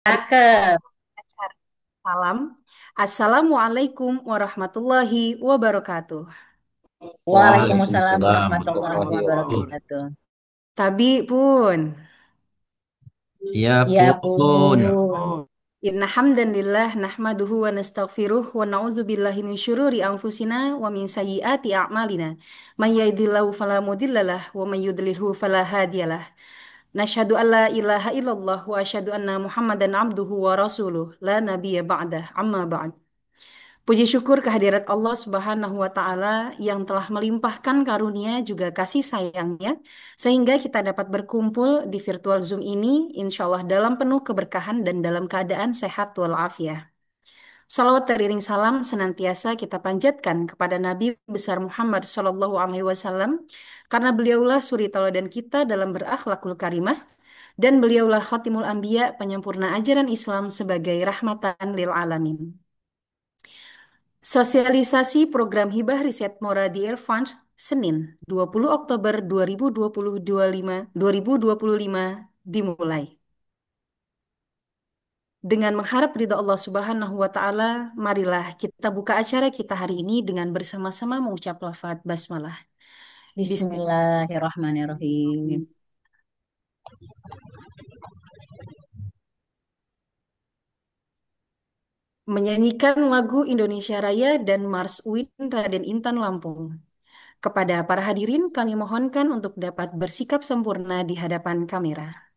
Cakep. acara. Salam. Assalamualaikum warahmatullahi wabarakatuh. Waalaikumsalam Waalaikumsalam warahmatullahi warahmatullahi wabarakatuh. wabarakatuh. Tabi pun. Ya Ya pun. pun. Inna hamdanillah nahmaduhu wa nastaghfiruh wa na'udzu billahi min syururi anfusina wa min sayyiati a'malina. May yahdihillahu fala mudhillalah wa may yudlilhu fala hadiyalah. Nashhadu an la ilaha illallah wa asyhadu anna Muhammadan abduhu wa rasuluh la nabiyya ba'dah. Amma ba'd. Puji syukur kehadirat Allah Subhanahu wa Ta'ala yang telah melimpahkan karunia juga kasih sayangnya, sehingga kita dapat berkumpul di virtual Zoom ini, insya Allah dalam penuh keberkahan dan dalam keadaan sehat walafiat. Salawat teriring salam senantiasa kita panjatkan kepada Nabi besar Muhammad Sallallahu Alaihi Wasallam, karena beliaulah suri tauladan kita dalam berakhlakul karimah, dan beliaulah khatimul anbiya, penyempurna ajaran Islam sebagai rahmatan lil alamin. Sosialisasi program Hibah Riset Mora di Air Fund, Senin, 20 Oktober 2025 dimulai. Dengan mengharap ridha Allah Subhanahu wa Ta'ala, marilah kita buka acara kita hari ini dengan bersama-sama mengucap lafaz basmalah. Bismillahirrahmanirrahim. Bismillahirrahmanirrahim. Menyanyikan lagu Indonesia Raya dan Mars UIN Raden Intan Lampung. Kepada para hadirin, kami mohonkan untuk dapat bersikap sempurna di hadapan kamera.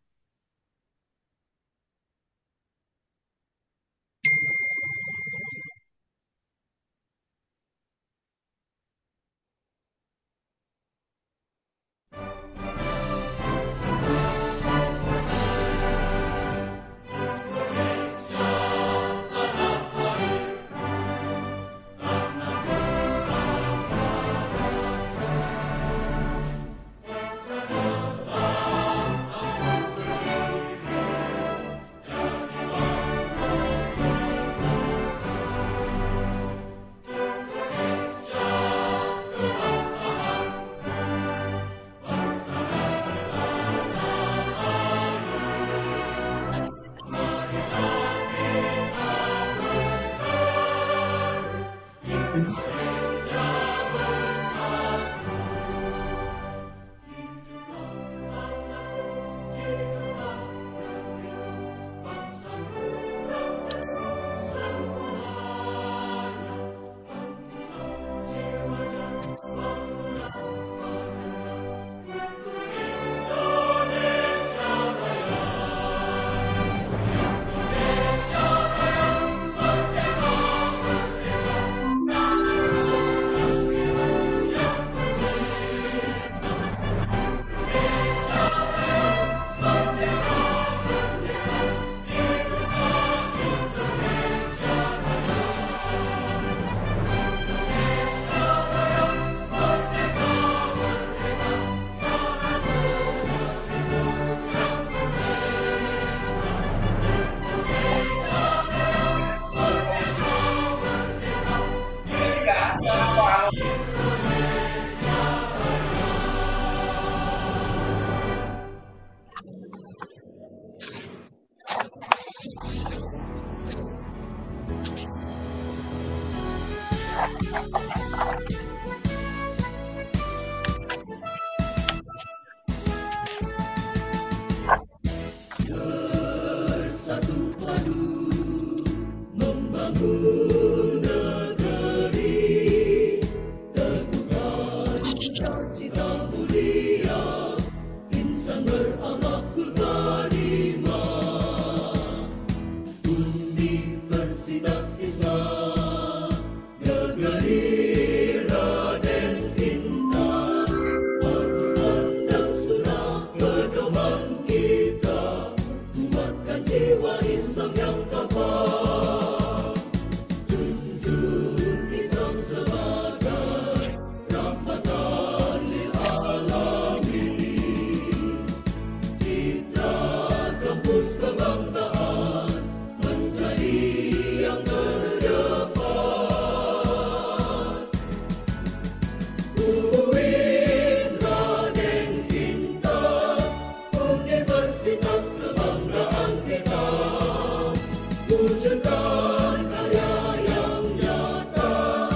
Wujudkan karya yang nyata,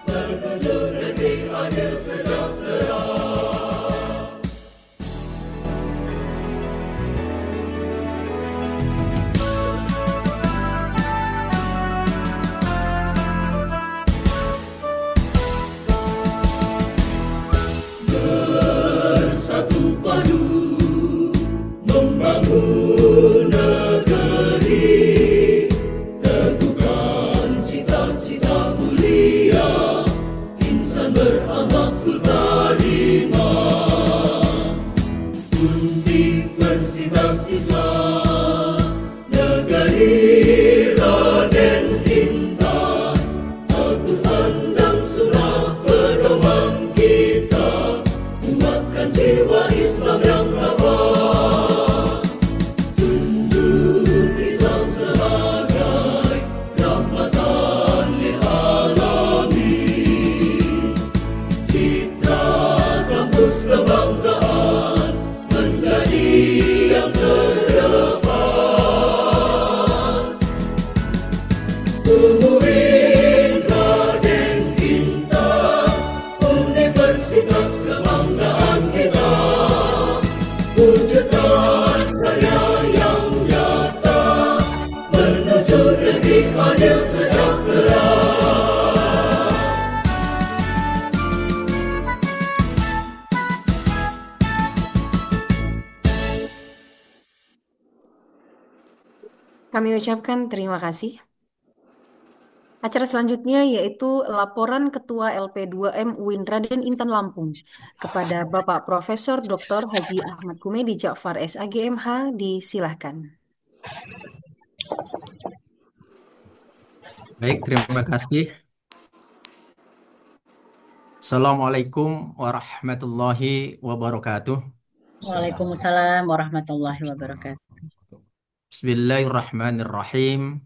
menuju negeri adil sejahtera. Bersatu padu membangun negeri, teguhkan cita-cita mulia, insan berakhlakul karimah. Universitas Islam Negeri Raden Intan, Al-Quran dan surah pedoman kita, menguatkan jiwa Islam yang tabah. Tunjuk Islam sebagai rahmatan lil alamin. Citra kampus kebanggaan menjadi yang terdepan. UIN Raden Intan, universitas kebanggaan kita. Wujudkan karya yang nyata, menuju negeri adil sejahtera. Kami ucapkan terima kasih. Acara selanjutnya yaitu laporan Ketua LP2M UIN Raden Intan Lampung kepada Bapak Profesor Dr. Haji Ahmad Kumedi Ja'far SAGMH, disilahkan. Baik, terima kasih. Assalamualaikum warahmatullahi wabarakatuh. Waalaikumsalam warahmatullahi wabarakatuh. Bismillahirrahmanirrahim.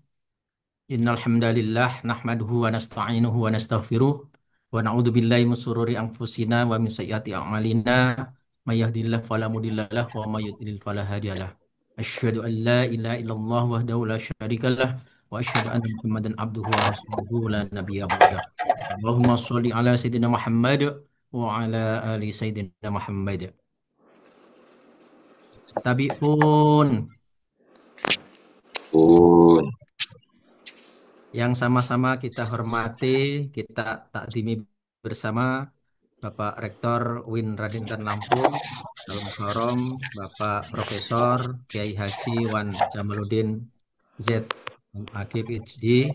Innal hamdalillah nahmaduhu wa nasta'inuhu wa nastaghfiruh wa na'udzu billahi min shururi anfusina wa min sayyiati a'malina may yahdihillahu fala mudilla lahu wa may yudlil fala hadiyalah. Asyhadu an la ilaha illallah wahdahu la syarikalah wa asyhadu anna Muhammadan abduhu wa rasuluhu la nabiyya ba'dah. Allahumma shalli ala sayyidina Muhammad wa ala ali sayyidina Muhammad. Tabi'un yang sama-sama kita hormati, kita takdimi bersama Bapak Rektor UIN Raden Intan Lampung, Dalam Korom, Bapak Profesor Kiai Haji Wan Jamaluddin Z MAG PhD,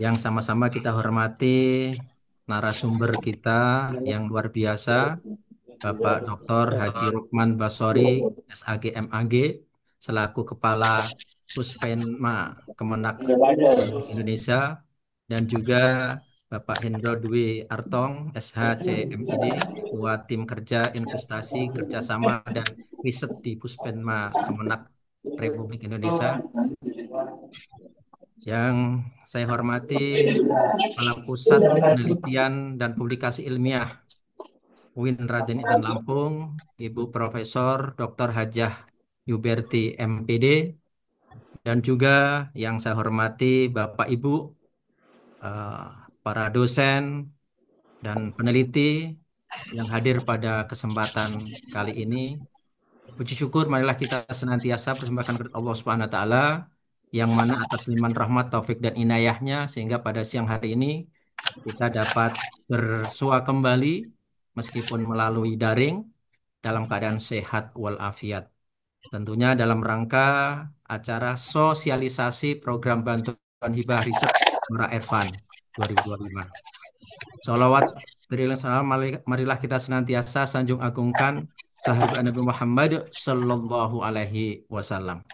yang sama-sama kita hormati narasumber kita yang luar biasa, Bapak Dr. Haji Rukman Basori SAG MAG, selaku Kepala Puspenma Kemenak Republik Indonesia, dan juga Bapak Hendro Dwi Artong SHCMID, Ketua Tim Kerja Investasi Kerjasama dan Riset di Puspenma Kemenak Republik Indonesia. Yang saya hormati Kepala Pusat Penelitian dan Publikasi Ilmiah UIN Raden Intan Lampung, Ibu Profesor Dr. Hajah Yuberti MPD, dan juga yang saya hormati Bapak Ibu, para dosen dan peneliti yang hadir pada kesempatan kali ini. Puji syukur marilah kita senantiasa persembahkan kepada Allah Subhanahu wa taala, yang mana atas limpahan rahmat, taufik dan inayahnya sehingga pada siang hari ini kita dapat bersua kembali meskipun melalui daring dalam keadaan sehat walafiat. Tentunya dalam rangka acara sosialisasi program bantuan hibah riset Nora Ervan 2025. Sholawat berilah salam, marilah kita senantiasa sanjung agungkan kehadiran Nabi Muhammad Sallallahu Alaihi Wasallam.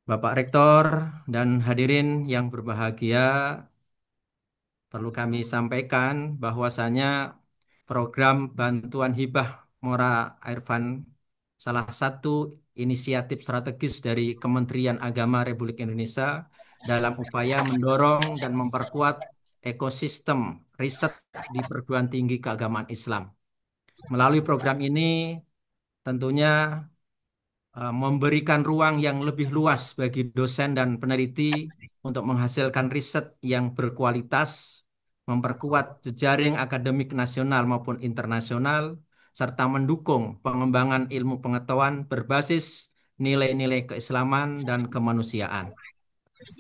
Bapak Rektor dan hadirin yang berbahagia, perlu kami sampaikan bahwasanya program bantuan hibah Mora Irfan salah satu inisiatif strategis dari Kementerian Agama Republik Indonesia dalam upaya mendorong dan memperkuat ekosistem riset di perguruan tinggi keagamaan Islam. Melalui program ini tentunya memberikan ruang yang lebih luas bagi dosen dan peneliti untuk menghasilkan riset yang berkualitas, memperkuat jejaring akademik nasional maupun internasional, serta mendukung pengembangan ilmu pengetahuan berbasis nilai-nilai keislaman dan kemanusiaan.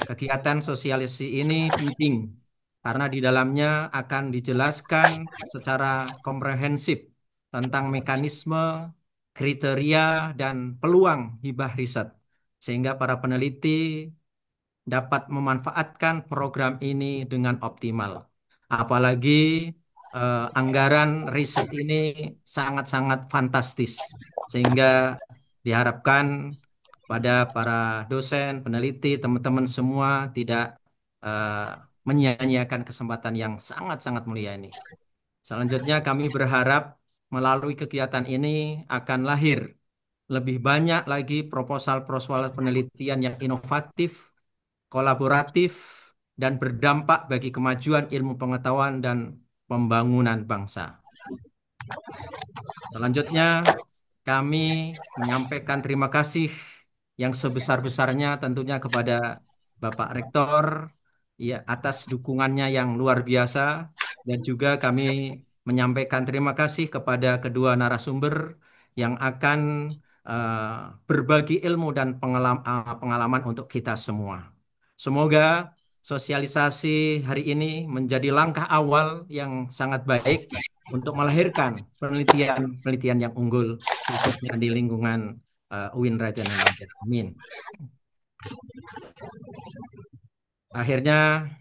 Kegiatan sosialisasi ini penting karena di dalamnya akan dijelaskan secara komprehensif tentang mekanisme, kriteria, dan peluang hibah riset, sehingga para peneliti dapat memanfaatkan program ini dengan optimal. Apalagi anggaran riset ini sangat-sangat fantastis, sehingga diharapkan pada para dosen, peneliti, teman-teman semua tidak eh, menyia-nyiakan kesempatan yang sangat-sangat mulia ini. Selanjutnya kami berharap melalui kegiatan ini akan lahir lebih banyak lagi proposal-proposal penelitian yang inovatif, kolaboratif, dan berdampak bagi kemajuan ilmu pengetahuan dan pembangunan bangsa. Selanjutnya, kami menyampaikan terima kasih yang sebesar-besarnya tentunya kepada Bapak Rektor ya atas dukungannya yang luar biasa, dan juga kami menyampaikan terima kasih kepada kedua narasumber yang akan eh, berbagi ilmu dan pengalaman untuk kita semua. Semoga sosialisasi hari ini menjadi langkah awal yang sangat baik untuk melahirkan penelitian-penelitian yang unggul, khususnya di lingkungan UIN Raden Najat. Amin. Akhirnya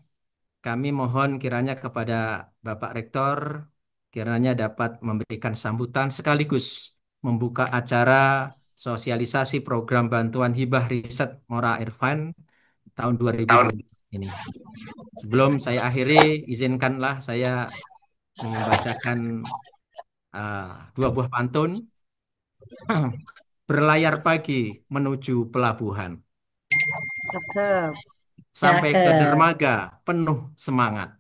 kami mohon kiranya kepada Bapak Rektor kiranya dapat memberikan sambutan sekaligus membuka acara sosialisasi program bantuan hibah riset Mora Irfan tahun 2020 ini. Sebelum saya akhiri, izinkanlah saya membacakan dua buah pantun. Berlayar pagi menuju pelabuhan, Cakep, sampai ke Cakep. dermaga penuh semangat.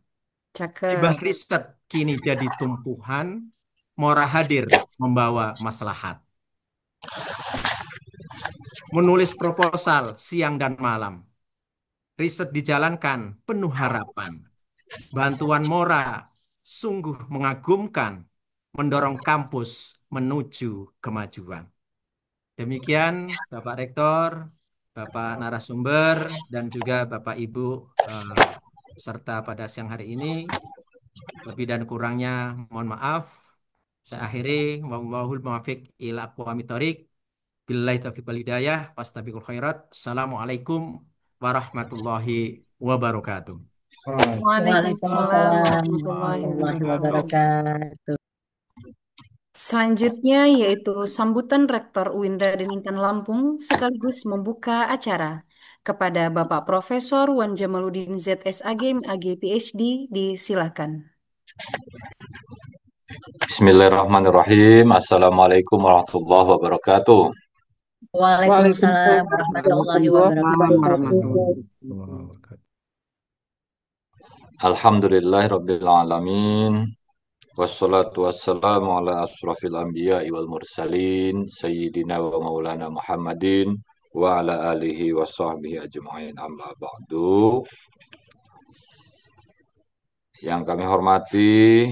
Hibah cakep. riset kini jadi tumpuhan, Mora hadir membawa maslahat. Menulis proposal siang dan malam, riset dijalankan penuh harapan. Bantuan Mora sungguh mengagumkan, mendorong kampus menuju kemajuan. Demikian Bapak Rektor, Bapak narasumber, dan juga Bapak Ibu peserta pada siang hari ini. Lebih dan kurangnya mohon maaf. Saya akhiri, wallahul muwaffiq ila aqwamit thoriq. Billahi taufiq wal hidayah, fastabiqul khairat. Assalamualaikum warahmatullahi wabarakatuh. Waalaikumsalam Waalaikumsalam warahmatullahi warahmatullahi wabarakatuh. wabarakatuh. Selanjutnya yaitu sambutan Rektor UIN Raden Intan Lampung sekaligus membuka acara kepada Bapak Profesor Wan Jamaluddin ZSAG MAG PhD, disilakan. Bismillahirrahmanirrahim. Assalamualaikum warahmatullahi wabarakatuh. Waalaikumsalam warahmatullahi wabarakatuh. Alhamdulillahirabbil alamin. Wassalatu wassalamu ala asrofil anbiya'i wal mursalin sayyidina wa maulana Muhammadin wa ala alihi wa sahbihi ajma'in, amma ba'du. Yang kami hormati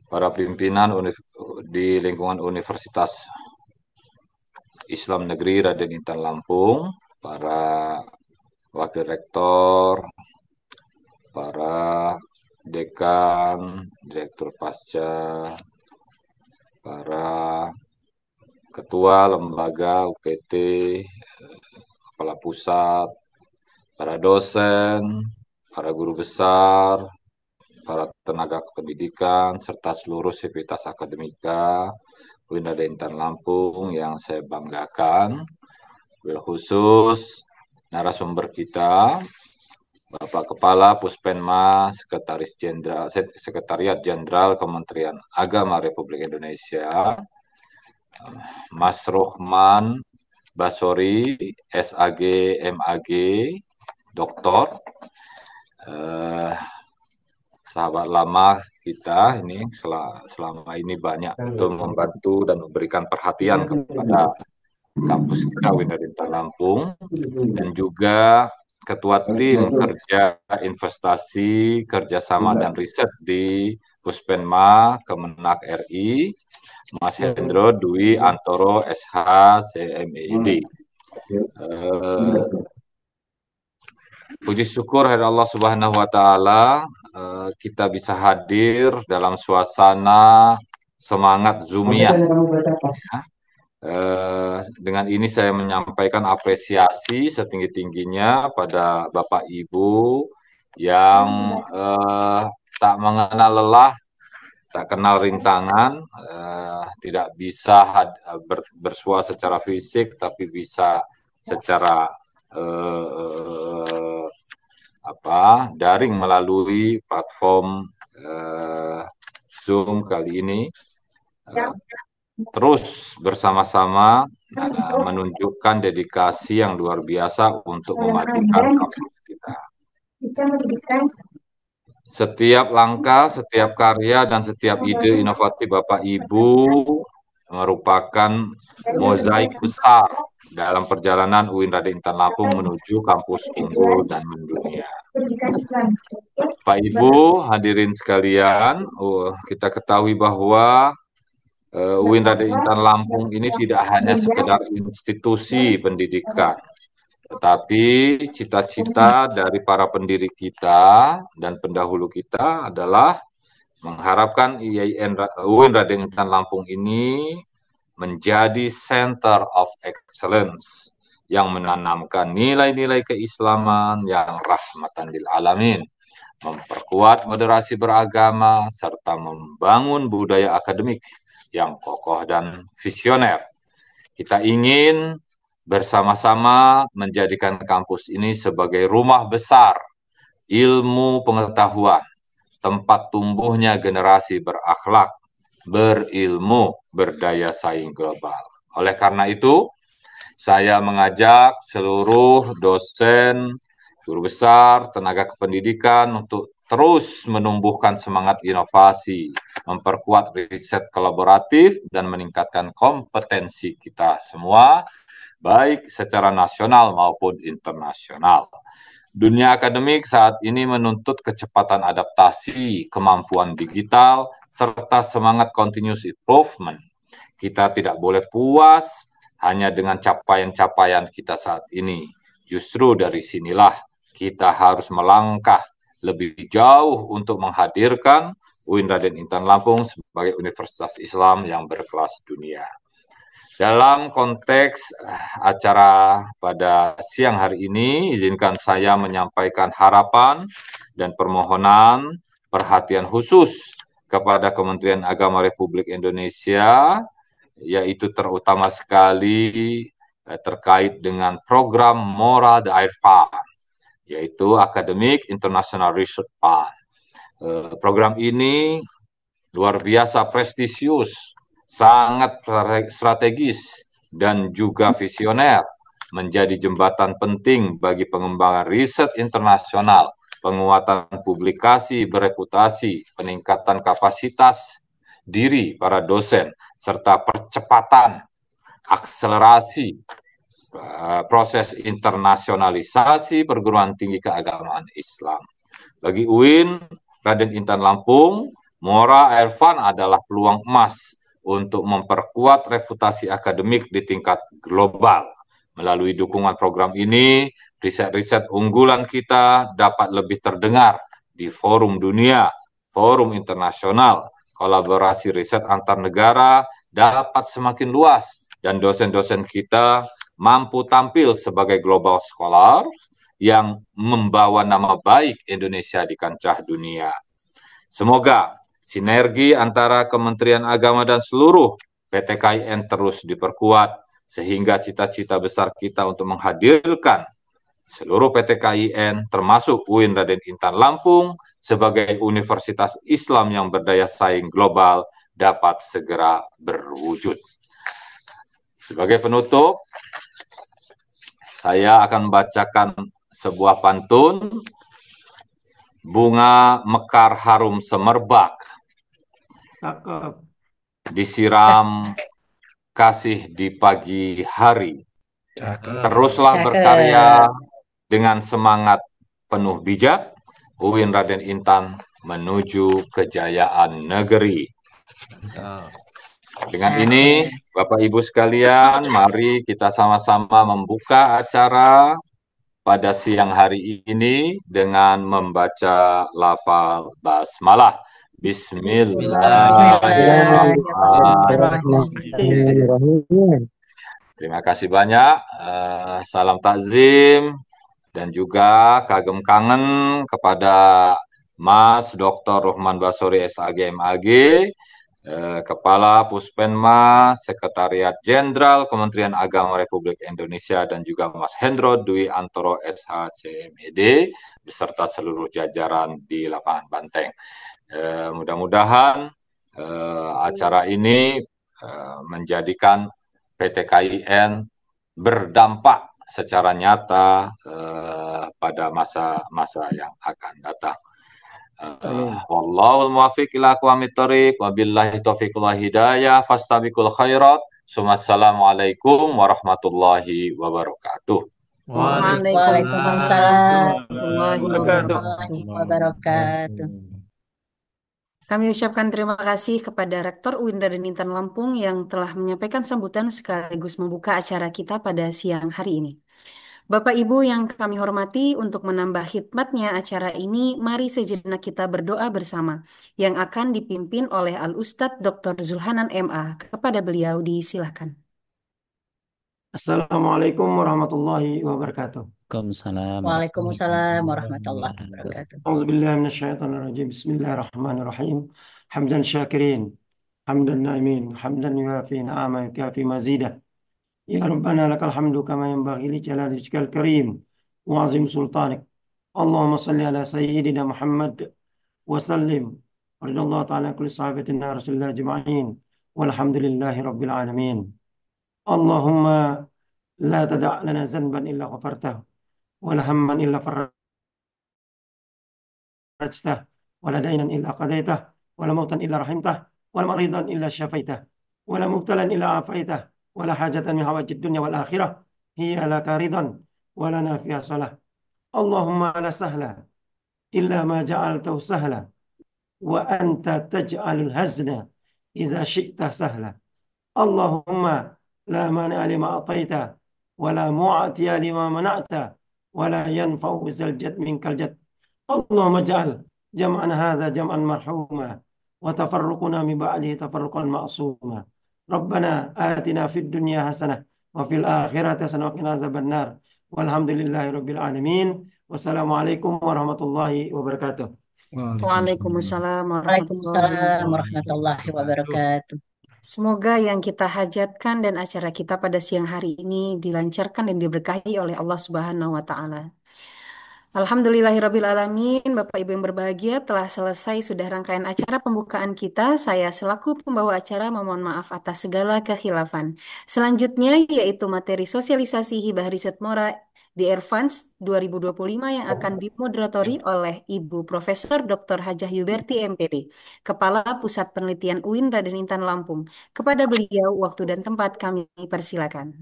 para pimpinan di lingkungan Universitas Islam Negeri Raden Intan Lampung, para wakil rektor, para dekan, direktur pasca, para ketua lembaga UPT, kepala pusat, para dosen, para guru besar, para tenaga pendidikan, serta seluruh sivitas akademika UIN Raden Intan Lampung yang saya banggakan. Khusus narasumber kita, Bapak Kepala Puspenma Sekretariat Jenderal Kementerian Agama Republik Indonesia, Mas Rohman Basori, SAG, MAG, Doktor, sahabat lama kita ini selama ini banyak untuk membantu dan memberikan perhatian kepada kampus kita UIN Raden Intan Lampung, dan juga Ketua Tim Kerja Investasi, Kerjasama dan Riset di Puspenma Kemenak RI, Mas Hendro Dwi Antoro SH CMED. Puji syukur kepada Allah Subhanahu wa Ta'ala, kita bisa hadir dalam suasana semangat Zoomiyah. Dengan ini saya menyampaikan apresiasi setinggi-tingginya pada Bapak Ibu yang tak mengenal lelah, tak kenal rintangan, tidak bisa bersua secara fisik, tapi bisa secara daring melalui platform Zoom kali ini. Terus bersama-sama menunjukkan dedikasi yang luar biasa untuk memajukan kampus kita. Setiap langkah, setiap karya, dan setiap ide inovatif Bapak Ibu merupakan mozaik besar dalam perjalanan UIN Raden Intan Lampung menuju kampus unggul dan mendunia. Pak Ibu, hadirin sekalian, kita ketahui bahwa UIN Raden Intan Lampung ini tidak hanya sekedar institusi pendidikan, tetapi cita-cita dari para pendiri kita dan pendahulu kita adalah mengharapkan UIN Raden Intan Lampung ini menjadi center of excellence yang menanamkan nilai-nilai keislaman yang rahmatan lil alamin, memperkuat moderasi beragama, serta membangun budaya akademik yang kokoh dan visioner. Kita ingin bersama-sama menjadikan kampus ini sebagai rumah besar ilmu pengetahuan, tempat tumbuhnya generasi berakhlak, berilmu, berdaya saing global. Oleh karena itu, saya mengajak seluruh dosen, guru besar, tenaga kependidikan untuk terus menumbuhkan semangat inovasi, memperkuat riset kolaboratif, dan meningkatkan kompetensi kita semua, baik secara nasional maupun internasional. Dunia akademik saat ini menuntut kecepatan adaptasi, kemampuan digital, serta semangat continuous improvement. Kita tidak boleh puas hanya dengan capaian-capaian kita saat ini. Justru dari sinilah kita harus melangkah lebih jauh untuk menghadirkan UIN Raden Intan Lampung sebagai universitas Islam yang berkelas dunia. Dalam konteks acara pada siang hari ini, izinkan saya menyampaikan harapan dan permohonan perhatian khusus kepada Kementerian Agama Republik Indonesia, yaitu terutama sekali terkait dengan program Mora the Air Fund, yaitu Academic International Research Fund. Program ini luar biasa prestisius, sangat strategis, dan juga visioner, menjadi jembatan penting bagi pengembangan riset internasional, penguatan publikasi bereputasi, peningkatan kapasitas diri para dosen, serta percepatan akselerasi proses internasionalisasi perguruan tinggi keagamaan Islam. Bagi UIN Raden Intan Lampung, Mora Air Fund adalah peluang emas untuk memperkuat reputasi akademik di tingkat global. Melalui dukungan program ini, riset-riset unggulan kita dapat lebih terdengar di forum dunia, forum internasional, kolaborasi riset antar negara dapat semakin luas, dan dosen-dosen kita mampu tampil sebagai global scholar yang membawa nama baik Indonesia di kancah dunia. Semoga sinergi antara Kementerian Agama dan seluruh PTKIN terus diperkuat, sehingga cita-cita besar kita untuk menghadirkan seluruh PTKIN, termasuk UIN Raden Intan Lampung, sebagai universitas Islam yang berdaya saing global, dapat segera berwujud. Sebagai penutup, saya akan membacakan sebuah pantun, bunga mekar harum semerbak, disiram kasih di pagi hari. Cakep. Teruslah Cakep. berkarya dengan semangat penuh bijak, UIN Raden Intan menuju kejayaan negeri. Mantap. Dengan Cakep. ini, Bapak Ibu sekalian, mari kita sama-sama membuka acara pada siang hari ini dengan membaca lafal basmalah. Bismillahirrahmanirrahim. Bismillahirrahmanirrahim. Terima kasih banyak. Salam takzim dan juga kagem kangen kepada Mas Dr. Ruhman Basori SAG MAG, Kepala Puspenma Sekretariat Jenderal Kementerian Agama Republik Indonesia, dan juga Mas Hendro Dwi Antoro SHCMED beserta seluruh jajaran di lapangan Banteng. Mudah-mudahan acara ini menjadikan PT KIN berdampak secara nyata pada masa-masa yang akan datang. Wallahul muwaffiq ila aqwamit thoriq, wabillahi taufiq wal hidayah, fastabiqul khairat. Assalamualaikum warahmatullahi wabarakatuh. Waalaikumsalam warahmatullahi warahmatullahi wabarakatuh. Kami ucapkan terima kasih kepada Rektor UIN Raden Intan Lampung yang telah menyampaikan sambutan sekaligus membuka acara kita pada siang hari ini. Bapak Ibu yang kami hormati, untuk menambah hikmatnya acara ini, mari sejenak kita berdoa bersama yang akan dipimpin oleh Al-Ustadz Dr. Zulhanan MA. Kepada beliau disilakan. Assalamualaikum warahmatullahi wabarakatuh. Waalaikumsalam warahmatullahi wabarakatuh. أعوذ بالله من الشيطان الرجيم. بسم الله الرحمن الرحيم. حمدا شاكرين حمدا نائمين حمدا يوافي نعما يكافي مزيدا. يا ربنا لك الحمد كما ينبغي لجلال وجهك الكريم وعظيم سلطانك. اللهم صل على سيدنا محمد وسلم. رضي الله تعالى عن كل صحابتنا رسول الله أجمعين والحمد لله رب العالمين. اللهم لا تدع لنا ذنبا إلا غفرته ولا هما إلا فرجته ولا دينا إلا قضيته ولا موتا إلا رحمته ولا مريضا إلا شفيته ولا مبتلا إلا عافيته ولا حاجة من حوائج الدنيا والآخرة هي لك رضا ولنا فيها صلاة. اللهم لا سهل إلا ما جعلته سهلا وأنت تجعل الهزن إذا شئت سهلا. اللهم لا مانع لما أعطيت ولا معطي لما منعت ولا ينفع ذا الجد منك الجد. اللهم اجعل جمعنا هذا جمعا مرحوما وتفرقنا من بعده تفرقا معصوما. ربنا آتنا في الدنيا حسنة وفي الآخرة حسنة وقنا عذاب النار والحمد لله رب العالمين والسلام عليكم ورحمة الله وبركاته. Waalaikumsalam Waalaikumsalam warahmatullahi wabarakatuh. Semoga yang kita hajatkan dan acara kita pada siang hari ini dilancarkan dan diberkahi oleh Allah Subhanahu wa Ta'ala. Alhamdulillahirrabbilalamin. Bapak Ibu yang berbahagia, telah selesai sudah rangkaian acara pembukaan kita. Saya selaku pembawa acara memohon maaf atas segala kekhilafan. Selanjutnya yaitu materi sosialisasi hibah riset Mora di Advance 2025 yang akan dimoderatori oleh Ibu Profesor Dr. Hajah Yuberti MPD, Kepala Pusat Penelitian UIN Raden Intan Lampung. Kepada beliau waktu dan tempat kami persilakan.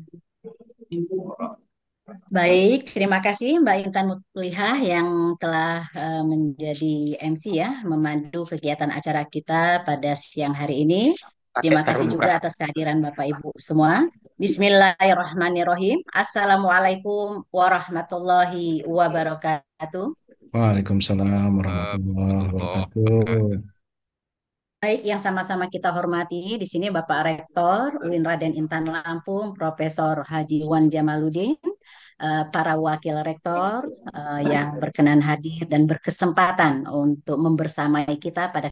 Baik, terima kasih Mbak Intan Mutlihah yang telah menjadi MC ya, memandu kegiatan acara kita pada siang hari ini. Terima kasih juga atas kehadiran Bapak Ibu semua. Bismillahirrahmanirrahim. Assalamualaikum warahmatullahi wabarakatuh. Waalaikumsalam warahmatullahi wabarakatuh. Baik, yang sama-sama kita hormati di sini Bapak Rektor UIN Raden Intan Lampung, Profesor Haji Wan Jamaluddin, para wakil rektor yang berkenan hadir dan berkesempatan untuk membersamai kita pada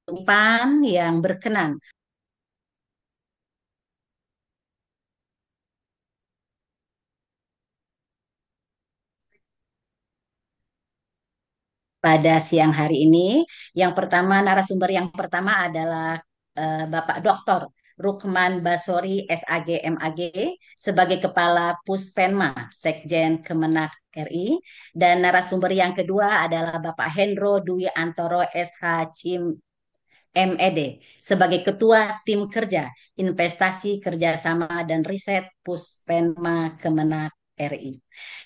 depan yang berkenan. pada siang hari ini. Yang pertama, narasumber yang pertama adalah Bapak Dr. Rukman Basori, SAG, MAG, sebagai Kepala Puspenma, Sekjen Kemenak RI. Dan narasumber yang kedua adalah Bapak Hendro Dwi Antoro, SH, CIM, MED, sebagai Ketua Tim Kerja Investasi Kerjasama dan Riset Puspenma Kemenak RI.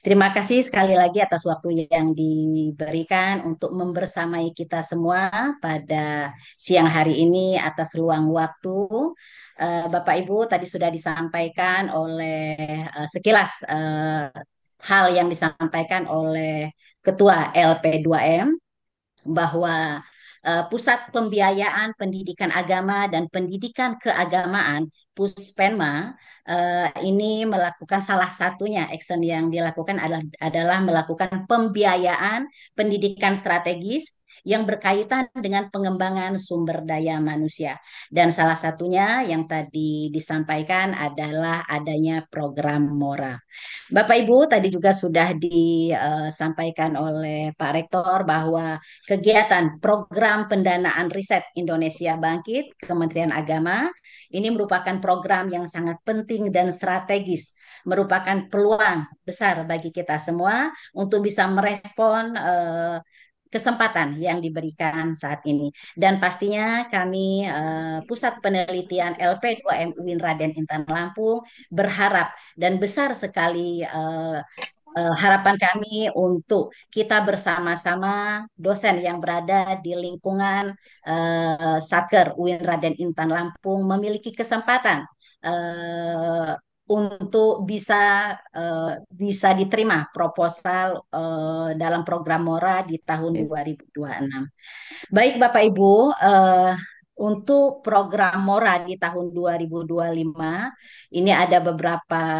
Terima kasih sekali lagi atas waktu yang diberikan untuk membersamai kita semua pada siang hari ini atas luang waktu. Bapak Ibu, tadi sudah disampaikan oleh sekilas hal yang disampaikan oleh Ketua LP2M bahwa Pusat Pembiayaan Pendidikan Agama dan Pendidikan Keagamaan Puspenma ini melakukan salah satunya action yang dilakukan adalah melakukan pembiayaan pendidikan strategis yang berkaitan dengan pengembangan sumber daya manusia. Dan salah satunya yang tadi disampaikan adalah adanya program MORA. Bapak Ibu, tadi juga sudah disampaikan oleh Pak Rektor bahwa kegiatan program pendanaan riset Indonesia Bangkit Kementerian Agama ini merupakan program yang sangat penting dan strategis, merupakan peluang besar bagi kita semua untuk bisa merespon kesempatan yang diberikan saat ini. Dan pastinya kami Pusat Penelitian LP2M UIN Raden Intan Lampung berharap dan besar sekali harapan kami untuk kita bersama-sama dosen yang berada di lingkungan Satker UIN Raden Intan Lampung memiliki kesempatan untuk bisa diterima proposal dalam program MORA di tahun 2026. Baik Bapak Ibu, untuk program MORA di tahun 2025 ini ada beberapa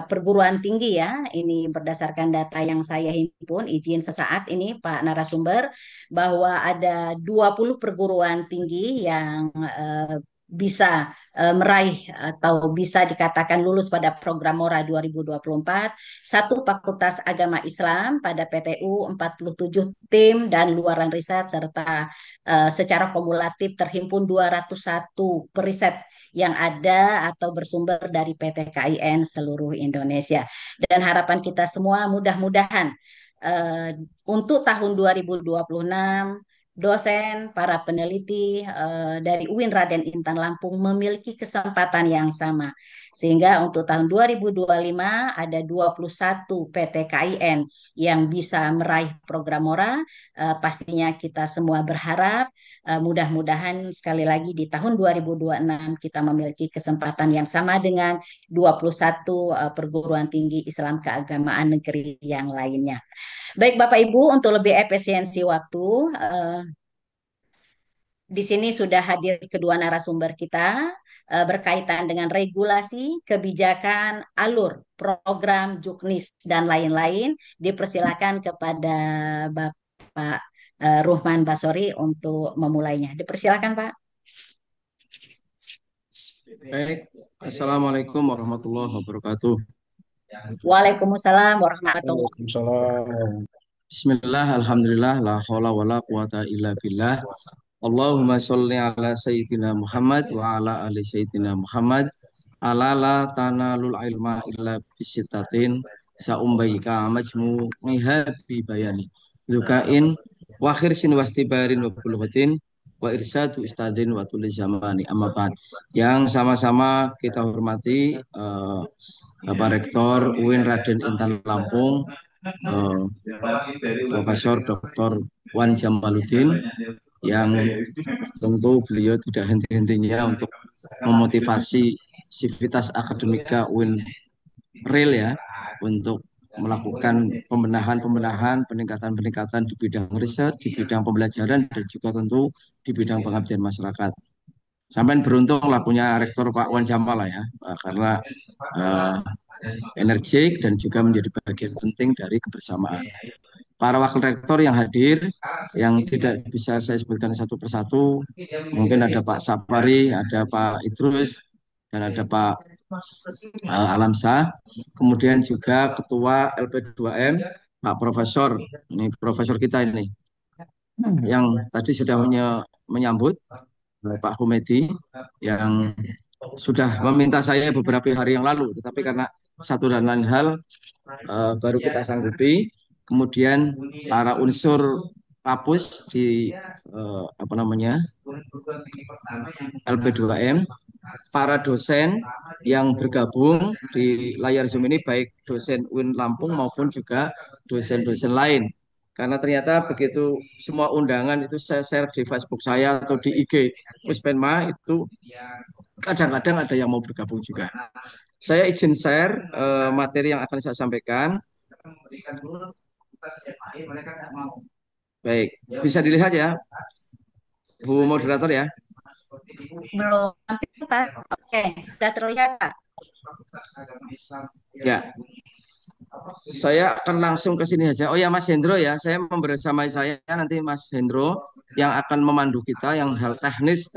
perguruan tinggi ya. Ini berdasarkan data yang saya himpun, izin sesaat ini Pak narasumber, bahwa ada 20 perguruan tinggi yang bisa meraih atau bisa dikatakan lulus pada program MORA 2024, satu Fakultas Agama Islam pada PTU, 47 tim dan luaran riset, serta secara kumulatif terhimpun 201 periset yang ada atau bersumber dari PT KIN seluruh Indonesia. Dan harapan kita semua mudah-mudahan untuk tahun 2026 dosen, para peneliti dari UIN Raden Intan Lampung memiliki kesempatan yang sama. Sehingga untuk tahun 2025 ada 21 PT KIN yang bisa meraih program MORA. Pastinya kita semua berharap mudah-mudahan sekali lagi di tahun 2026 kita memiliki kesempatan yang sama dengan 21 perguruan tinggi Islam keagamaan negeri yang lainnya. Baik Bapak Ibu, untuk lebih efisiensi waktu, di sini sudah hadir kedua narasumber kita berkaitan dengan regulasi, kebijakan, alur, program, juknis, dan lain-lain. Dipersilakan kepada Bapak Ruhman Basori untuk memulainya. Dipersilakan Pak. Baik, Assalamualaikum warahmatullahi wabarakatuh. Waalaikumsalam warahmatullahi wabarakatuh. Waalaikumsalam. Bismillah, alhamdulillah, la haula wa la quwata illa billah. Allahumma sholli ala sayyidina Muhammad wa ala ali sayyidina Muhammad. Ala la tanalul ilma illa bisitatin saumbaika majmu mihabi bayani. Zukain wa khirsin wastibarin wa bulghatin wa irsadu istadin wa tulis zamani amma ba'd. Yang sama-sama kita hormati Bapak Rektor UIN Raden Intan Lampung, Profesor Dr. Wan Jamaluddin, yang tentu beliau tidak henti-hentinya untuk memotivasi sivitas akademika UIN real ya, untuk melakukan pembenahan, peningkatan-peningkatan di bidang riset, di bidang pembelajaran, dan juga tentu di bidang pengabdian masyarakat. Sampai beruntung lah punya Rektor Pak Wan Jamal lah ya, karena energik dan juga menjadi bagian penting dari kebersamaan. Para wakil rektor yang hadir, yang tidak bisa saya sebutkan satu persatu, mungkin ada Pak Sapari, ada Pak Idrus, dan ada Pak Alamsah, kemudian juga Ketua LP2M, Pak Profesor, ini profesor kita ini, yang tadi sudah menyambut Pak Humedi, yang sudah meminta saya beberapa hari yang lalu, tetapi karena satu dan lain hal baru kita sanggupi. Kemudian para unsur kapus di apa namanya LP2M, para dosen yang bergabung di layar Zoom ini, baik dosen UIN Lampung maupun juga dosen-dosen lain. Karena ternyata begitu semua undangan itu saya share di Facebook saya atau di IG Puspenma, itu kadang-kadang ada yang mau bergabung juga. Saya izin share materi yang akan saya sampaikan. Baik, bisa dilihat ya, Bu Moderator ya. Belum, Pak. Oke, sudah terlihat, Pak. Ya, saya akan langsung ke sini aja. Oh ya, Mas Hendro ya, saya membersamai saya nanti Mas Hendro yang akan memandu kita yang hal teknis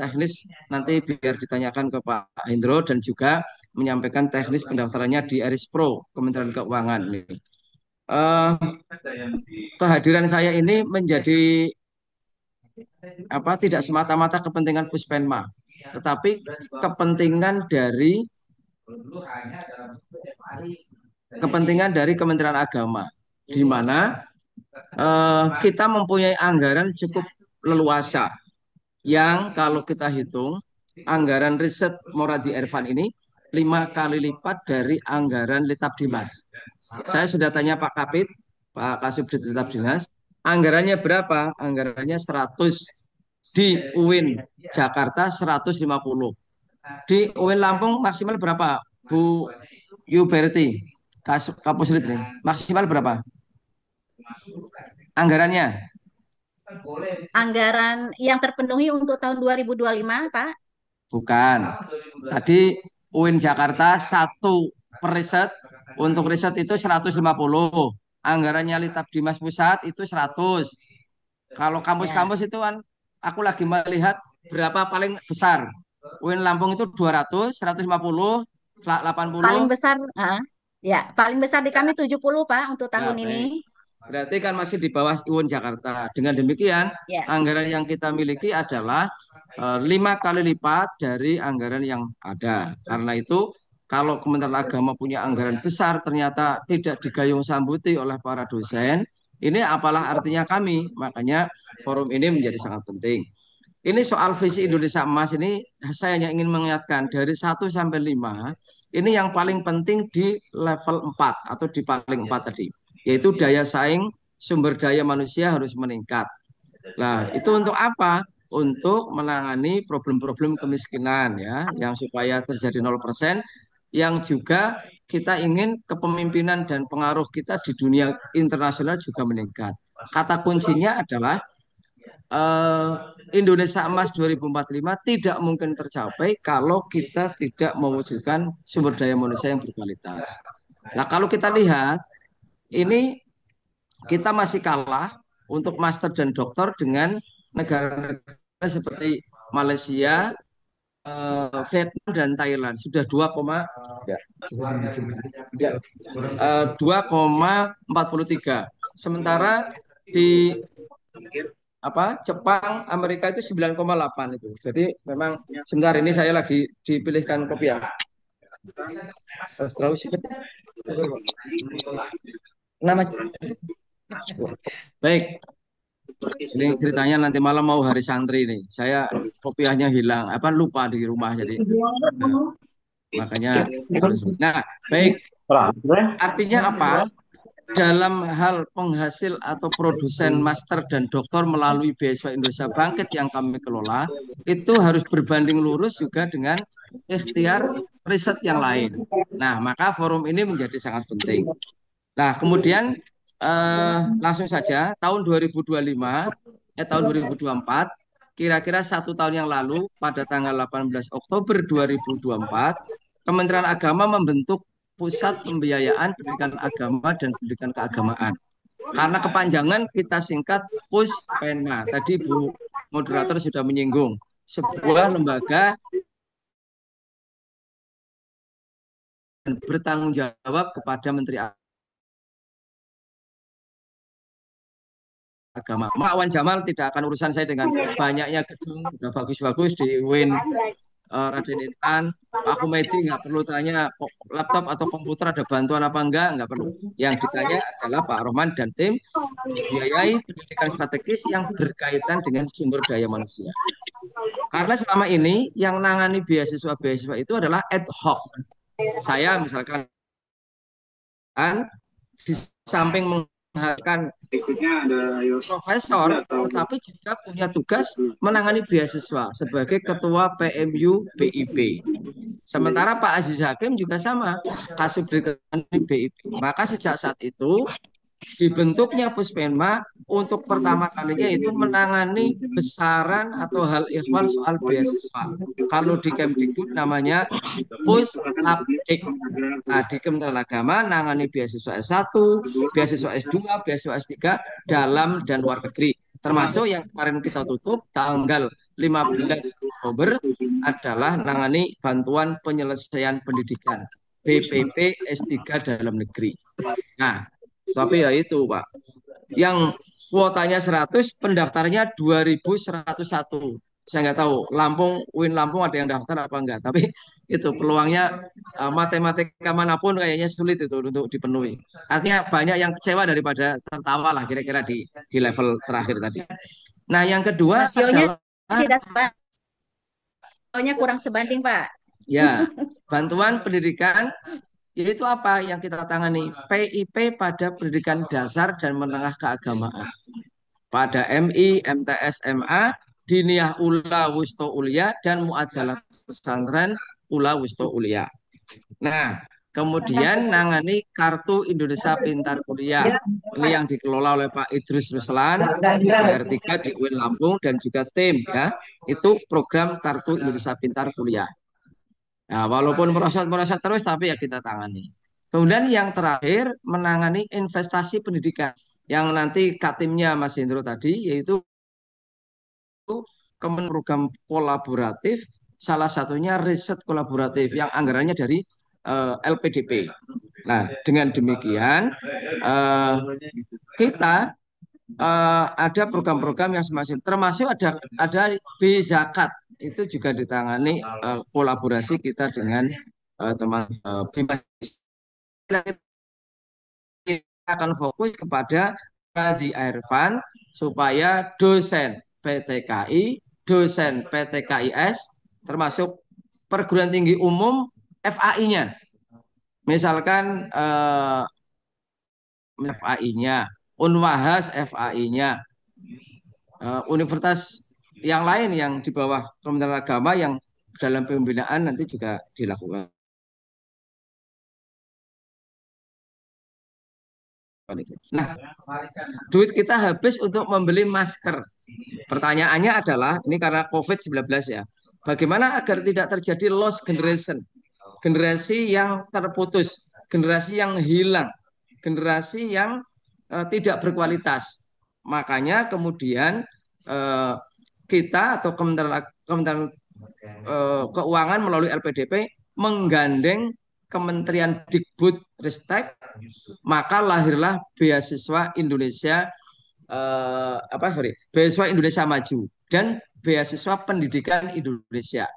nanti biar ditanyakan ke Pak Hendro dan juga menyampaikan teknis pendaftarannya di Eris Pro Kementerian Keuangan ini. Kehadiran saya ini menjadi tidak semata-mata kepentingan Puspenma, tetapi kepentingan dari Kementerian Agama, di mana kita mempunyai anggaran cukup leluasa, yang kalau kita hitung anggaran riset Moradi Ervan ini 5 kali lipat dari anggaran Litap Dimas. Saya sudah tanya Pak Kapit, Pak Kasubdit Litap Dinas, anggarannya berapa? Anggarannya 100, di UIN Jakarta 150. Di UIN Lampung maksimal berapa, Bu Yuberti, Kapuslit ini? Maksimal berapa anggarannya? Anggaran yang terpenuhi untuk tahun 2025, Pak? Bukan. Tadi UIN Jakarta 1 per riset, untuk riset itu 150. Anggarannya Litap Dimas Pusat itu 100. Kalau kampus-kampus itu kan aku lagi melihat berapa paling besar. UIN Lampung itu 200, 150, 80. Paling besar, ya, paling besar di kami 70, Pak, untuk tahun Nah, ini. berarti kan masih di bawah UIN Jakarta. Dengan demikian, Ya. anggaran yang kita miliki adalah 5 kali lipat dari anggaran yang ada. Karena itu, kalau Kementerian Agama punya anggaran besar, ternyata tidak digayung sambuti oleh para dosen, ini apalah artinya kami. Makanya forum ini menjadi sangat penting. Ini soal visi Indonesia Emas ini, saya hanya ingin mengingatkan dari 1 sampai 5, ini yang paling penting di level 4 atau di paling 4 tadi, yaitu daya saing sumber daya manusia harus meningkat. Nah, itu untuk apa? Untuk menangani problem-problem kemiskinan ya, yang supaya terjadi 0%, yang juga kita ingin kepemimpinan dan pengaruh kita di dunia internasional juga meningkat. Kata kuncinya adalah Indonesia Emas 2045 tidak mungkin tercapai kalau kita tidak mewujudkan sumber daya manusia yang berkualitas. Nah, kalau kita lihat ini kita masih kalah untuk master dan doktor dengan negara-negara seperti Malaysia, Vietnam dan Thailand sudah 2,43. Sementara di Jepang, Amerika itu 9,8 itu. Jadi memang sebentar ini saya lagi dipilihkan kopiah. Terlalu sifat. Nama. Baik. Ini ceritanya nanti malam mau hari santri nih. Saya kopiahnya hilang, lupa di rumah jadi. Makanya harus. Nah, baik. Artinya apa? Dalam hal penghasil atau produsen master dan doktor melalui beasiswa Indonesia Bangkit yang kami kelola, itu harus berbanding lurus juga dengan ikhtiar riset yang lain. Nah, maka forum ini menjadi sangat penting. Nah, kemudian langsung saja tahun 2024, kira-kira 1 tahun yang lalu pada tanggal 18 Oktober 2024, Kementerian Agama membentuk Pusat Pembiayaan Pendidikan Agama dan Pendidikan Keagamaan. Karena kepanjangan kita singkat Puspenma. Tadi Bu Moderator sudah menyinggung. Sebuah lembaga dan bertanggung jawab kepada Menteri Agama. agama. Wan Jamal tidak akan urusan saya dengan banyaknya gedung udah bagus-bagus di UIN Raden Intan. Pak Humedi nggak perlu tanya laptop atau komputer ada bantuan apa nggak perlu. Yang ditanya adalah Pak Rohman dan tim membiayai pendidikan strategis yang berkaitan dengan sumber daya manusia. Karena selama ini yang nangani beasiswa-beasiswa itu adalah ad hoc. Saya misalkan di samping menghasilkan profesor, tetapi juga punya tugas menangani beasiswa sebagai ketua PMU BIP. Sementara Pak Aziz Hakim juga sama, Kasubdit BIP. Maka sejak saat itu dibentuknya Puspenma untuk pertama kalinya itu menangani besaran atau hal ehwal soal beasiswa. Kalau di Kemdikbud namanya Puslabdik. Nah, di Kementerian Agama nangani beasiswa S1, beasiswa S2, beasiswa S3 dalam dan luar negeri. Termasuk yang kemarin kita tutup tanggal 15 Oktober adalah nangani bantuan penyelesaian pendidikan BPP S3 dalam negeri. Nah, tapi ya itu Pak, yang kuotanya 100, pendaftarnya 2101. Saya nggak tahu, UIN Lampung ada yang daftar apa enggak. Tapi itu peluangnya matematika manapun kayaknya sulit itu untuk dipenuhi. Artinya banyak yang kecewa daripada tertawa lah kira-kira di level terakhir tadi. Nah, yang kedua Rasionya adalah tidak sebanding, rasionya kurang sebanding, Pak. ya bantuan pendidikan. Yaitu apa yang kita tangani? PIP pada pendidikan dasar dan menengah keagamaan. Pada MI, MTS, MA, Diniyah Ula Wusto Ulia, dan Muadalah Pesantren Ula Wusto Ulia. Nah, kemudian nangani Kartu Indonesia Pintar Kuliah. Ini yang dikelola oleh Pak Idrus Ruslan, PR3 di UIN Lampung, dan juga tim. Ya, itu program Kartu Indonesia Pintar Kuliah. Nah, walaupun merosot-merosot terus, tapi ya kita tangani. Kemudian yang terakhir, menangani investasi pendidikan. Yang nanti katimnya Mas Hendro tadi, yaitu program kolaboratif, salah satunya riset kolaboratif, yang anggarannya dari LPDP. Nah, dengan demikian, kita ada program-program yang semacam, termasuk ada B-Zakat. Itu juga ditangani kolaborasi kita dengan teman Bima. Kita akan fokus kepada Radhi Airfan supaya dosen PTKI, dosen PTKIS, termasuk perguruan tinggi umum FAI-nya. Misalkan FAI-nya, Unwahas FAI-nya, universitas yang lain yang di bawah Kementerian Agama yang dalam pembinaan nanti juga dilakukan. Nah, duit kita habis untuk membeli masker. Pertanyaannya adalah, ini karena COVID-19 ya, bagaimana agar tidak terjadi lost generation, generasi yang terputus, generasi yang hilang, generasi yang tidak berkualitas. Makanya kemudian kita atau Kementerian Keuangan melalui LPDP menggandeng Kementerian Dikbud Ristek, maka lahirlah beasiswa Indonesia beasiswa Indonesia Maju dan beasiswa Pendidikan Indonesia.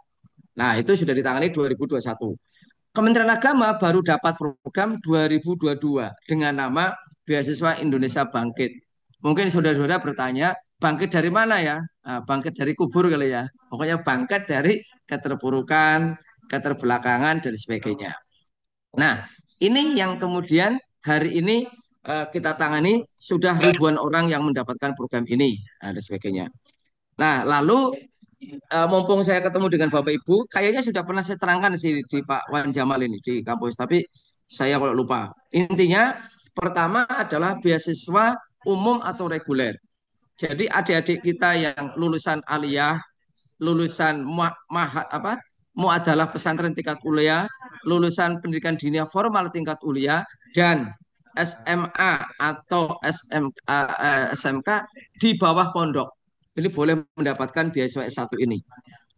Nah, itu sudah ditangani 2021. Kementerian Agama baru dapat program 2022 dengan nama Beasiswa Indonesia Bangkit. Mungkin saudara-saudara bertanya, bangkit dari mana ya? Nah, bangkit dari kubur kali ya. Pokoknya bangkit dari keterpurukan, keterbelakangan, dan sebagainya. Nah, ini yang kemudian hari ini kita tangani, sudah ribuan orang yang mendapatkan program ini, dan sebagainya. Nah, lalu mumpung saya ketemu dengan Bapak Ibu, kayaknya sudah pernah saya terangkan sih di Pak Wan Jamal ini di kampus, tapi saya kalau lupa. Intinya pertama adalah beasiswa umum atau reguler. Jadi adik-adik kita yang lulusan aliyah, lulusan muadalah pesantren tingkat kuliah, lulusan pendidikan diniyah formal tingkat kuliah, dan SMA atau SMK di bawah pondok. Ini boleh mendapatkan beasiswa S1 ini.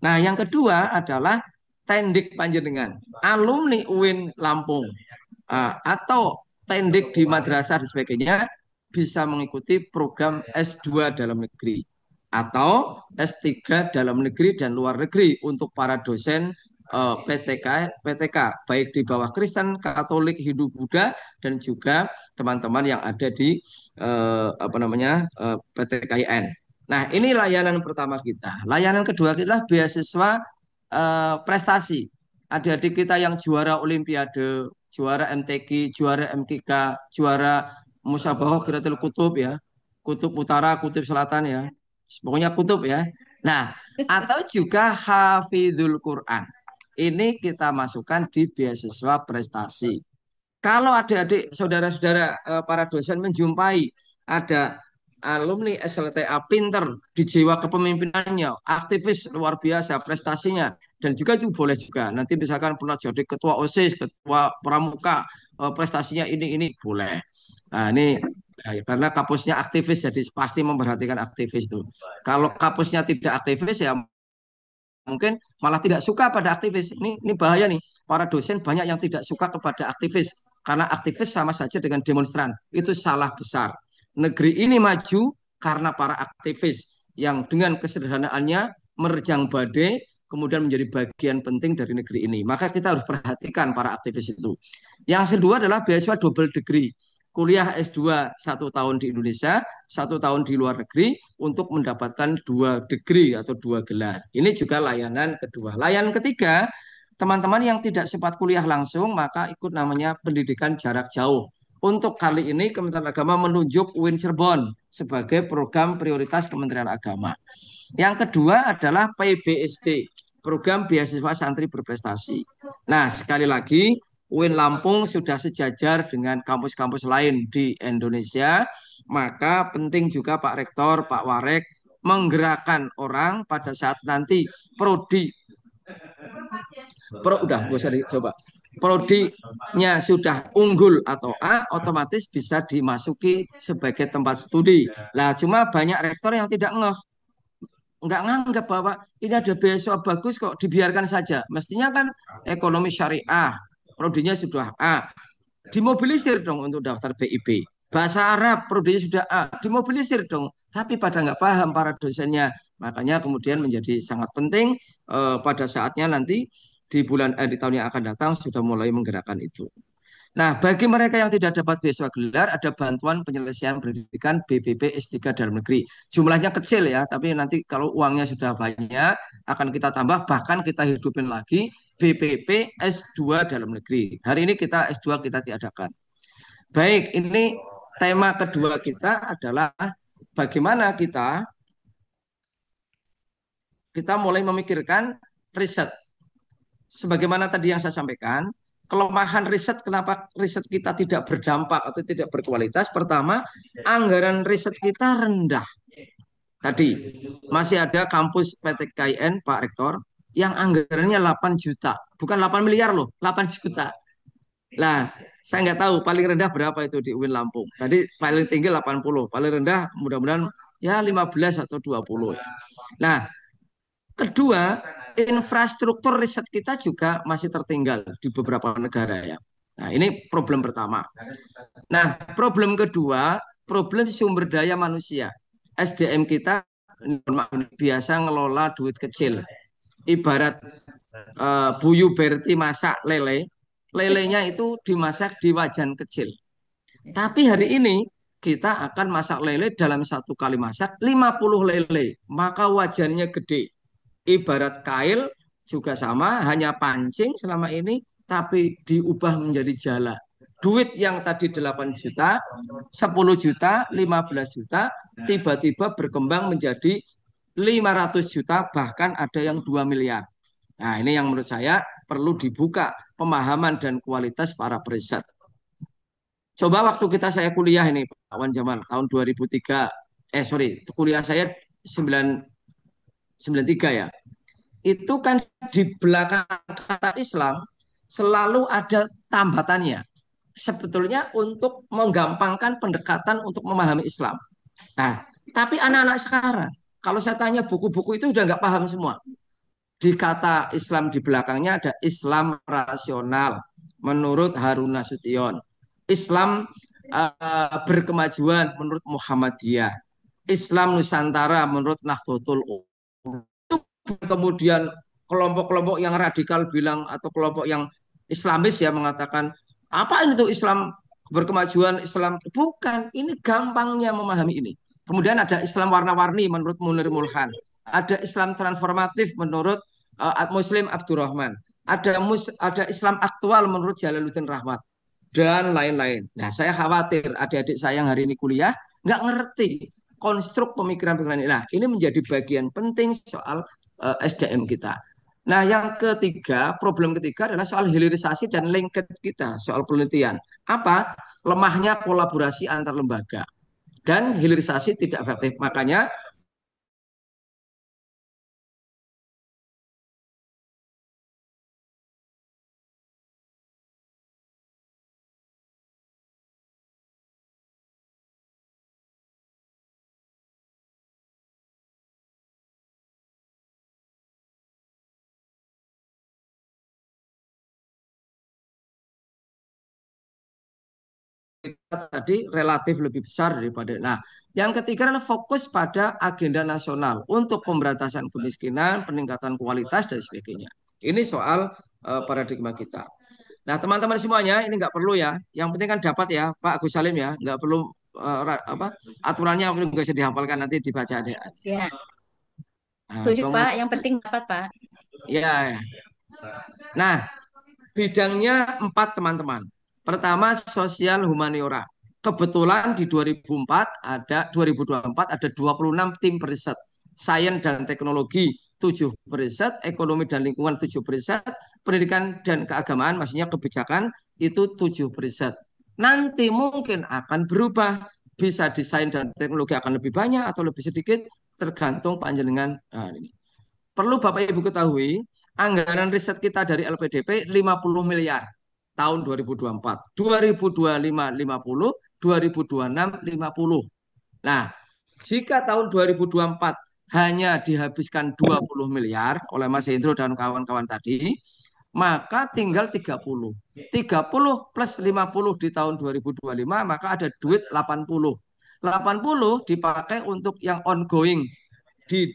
Nah, yang kedua adalah tendik panjenengan, alumni UIN Lampung atau tendik di madrasah dan sebagainya, bisa mengikuti program S2 dalam negeri atau S3 dalam negeri dan luar negeri untuk para dosen PTK baik di bawah Kristen, Katolik, Hindu, Buddha dan juga teman-teman yang ada di PTKIN. Nah, ini layanan pertama kita. Layanan kedua kita adalah beasiswa prestasi. Adik-adik kita yang juara Olimpiade, juara MTQ, juara MKK, juara Musabaqah Qiraatul Kutub ya, Kutub Utara, Kutub Selatan ya, pokoknya kutub ya. Nah, atau juga Hafizul Quran. Ini kita masukkan di beasiswa prestasi. Kalau adik-adik, saudara-saudara para dosen menjumpai ada alumni SLTA pinter di jiwa kepemimpinannya, aktivis luar biasa prestasinya, dan juga itu boleh juga. Nanti misalkan pernah jadi ketua OSIS, ketua pramuka, prestasinya ini boleh. Nah ini karena kampusnya aktivis, jadi pasti memperhatikan aktivis itu. Kalau kampusnya tidak aktivis ya mungkin malah tidak suka pada aktivis. Ini bahaya nih. Para dosen banyak yang tidak suka kepada aktivis karena aktivis sama saja dengan demonstran. Itu salah besar. Negeri ini maju karena para aktivis yang dengan kesederhanaannya menerjang badai kemudian menjadi bagian penting dari negeri ini. Maka kita harus perhatikan para aktivis itu. Yang kedua adalah beasiswa double degree. Kuliah S2 1 tahun di Indonesia, 1 tahun di luar negeri untuk mendapatkan 2 degree atau 2 gelar. Ini juga layanan kedua. Layanan ketiga, teman-teman yang tidak sempat kuliah langsung, maka ikut namanya pendidikan jarak jauh. Untuk kali ini Kementerian Agama menunjuk UIN Cirebon sebagai program prioritas Kementerian Agama. Yang kedua adalah PBSB, program beasiswa santri berprestasi. Nah, sekali lagi UIN Lampung sudah sejajar dengan kampus-kampus lain di Indonesia, maka penting juga Pak Rektor, Pak Warek menggerakkan orang pada saat nanti udah gak usah dicoba. Prodinya sudah unggul atau A, otomatis bisa dimasuki sebagai tempat studi. Lah, cuma banyak rektor yang tidak nggak nganggap bahwa ini ada beasiswa bagus kok dibiarkan saja. Mestinya kan ekonomi syariah, prodinya sudah A, dimobilisir dong untuk daftar BIP. Bahasa Arab, prodinya sudah A, dimobilisir dong. Tapi pada nggak paham para dosennya. Makanya kemudian menjadi sangat penting pada saatnya nanti di tahun yang akan datang sudah mulai menggerakkan itu. Nah, bagi mereka yang tidak dapat beasiswa gelar, ada bantuan penyelesaian pendidikan BPP S3 dalam negeri. Jumlahnya kecil ya, tapi nanti kalau uangnya sudah banyak, akan kita tambah, bahkan kita hidupin lagi BPP S2 dalam negeri. Hari ini kita S2 kita tiadakan. Baik, ini tema kedua kita adalah bagaimana kita mulai memikirkan riset. Sebagaimana tadi yang saya sampaikan, kelemahan riset, kenapa riset kita tidak berdampak atau tidak berkualitas? Pertama, anggaran riset kita rendah. Tadi masih ada kampus PTKIN, Pak Rektor, yang anggarannya 8 juta. Bukan 8 miliar loh, 8 juta. Nah, saya nggak tahu paling rendah berapa itu di UIN Lampung. Tadi paling tinggi 80, paling rendah mudah-mudahan ya 15 atau 20. Nah, kedua, infrastruktur riset kita juga masih tertinggal di beberapa negara ya. Nah, ini problem pertama. Nah, problem kedua, problem sumber daya manusia. SDM kita biasa ngelola duit kecil. Ibarat Buyu Berti masak lele, lelenya itu dimasak di wajan kecil. Tapi hari ini kita akan masak lele dalam satu kali masak 50 lele, maka wajannya gede. Ibarat kail juga sama, hanya pancing selama ini, tapi diubah menjadi jala. Duit yang tadi 8 juta, 10 juta, 15 juta, tiba-tiba berkembang menjadi 500 juta, bahkan ada yang 2 miliar. Nah, ini yang menurut saya perlu dibuka pemahaman dan kualitas para periset. Coba waktu saya kuliah ini, Pak Wan Jamal, tahun 2003, kuliah saya 93 ya. Itu kan di belakang kata Islam selalu ada tambatannya. Sebetulnya untuk menggampangkan pendekatan untuk memahami Islam. Nah, tapi anak-anak sekarang, kalau saya tanya buku-buku itu udah nggak paham semua. Di kata Islam di belakangnya ada Islam rasional menurut Harun Nasution. Islam berkemajuan menurut Muhammadiyah, Islam Nusantara menurut Nahdlatul Ulama. Kemudian kelompok-kelompok yang radikal bilang atau kelompok yang Islamis ya mengatakan apa ini tuh Islam berkemajuan Islam bukan ini gampangnya memahami ini. Kemudian ada Islam warna-warni menurut Munir Mulhan, ada Islam transformatif menurut Muslim Abdurrahman, ada Islam aktual menurut Jalaluddin Rahmat dan lain-lain. Nah, saya khawatir adik-adik saya yang hari ini kuliah nggak ngerti konstruk pemikiran-pemikiran ini. Nah, ini menjadi bagian penting soal SDM kita. Nah, yang ketiga, problem ketiga adalah soal hilirisasi dan linkage kita, soal penelitian. Apa? Lemahnya kolaborasi antar lembaga dan hilirisasi tidak efektif. Makanya kita tadi relatif lebih besar daripada. Nah, yang ketiga adalah fokus pada agenda nasional untuk pemberantasan kemiskinan, peningkatan kualitas dan sebagainya. Ini soal paradigma kita. Nah, teman-teman semuanya ini nggak perlu ya. Yang penting kan dapat ya, Pak Agus Salim ya, nggak perlu apa aturannya nggak bisa dihafalkan nanti dibaca deh. Ya, Nah, setuju Pak. Yang penting dapat Pak. ya. Nah, bidangnya 4 teman-teman. Pertama sosial humaniora. Kebetulan di 2024 ada 26 tim periset. Sains dan teknologi 7 periset, ekonomi dan lingkungan 7 periset, pendidikan dan keagamaan maksudnya kebijakan itu 7 periset. Nanti mungkin akan berubah, bisa desain dan teknologi akan lebih banyak atau lebih sedikit tergantung panjenengan. Nah, ini. Perlu Bapak Ibu ketahui, anggaran riset kita dari LPDP 50 miliar tahun 2024, 2025 50, 2026 50. Nah, jika tahun 2024 hanya dihabiskan 20 miliar oleh Mas Hendro dan kawan-kawan tadi, maka tinggal 30. 30 plus 50 di tahun 2025, maka ada duit 80. 80 dipakai untuk yang ongoing di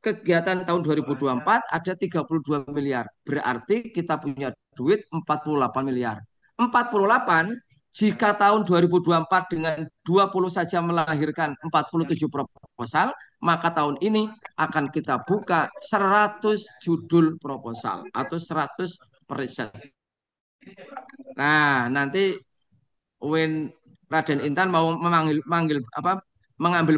kegiatan tahun 2024 ada 32 miliar. Berarti kita punya duit 48 miliar. 48 jika tahun 2024 dengan 20 saja melahirkan 47 proposal, maka tahun ini akan kita buka 100 judul proposal atau 100 periset. Nah, nanti Win Raden Intan mau mengambil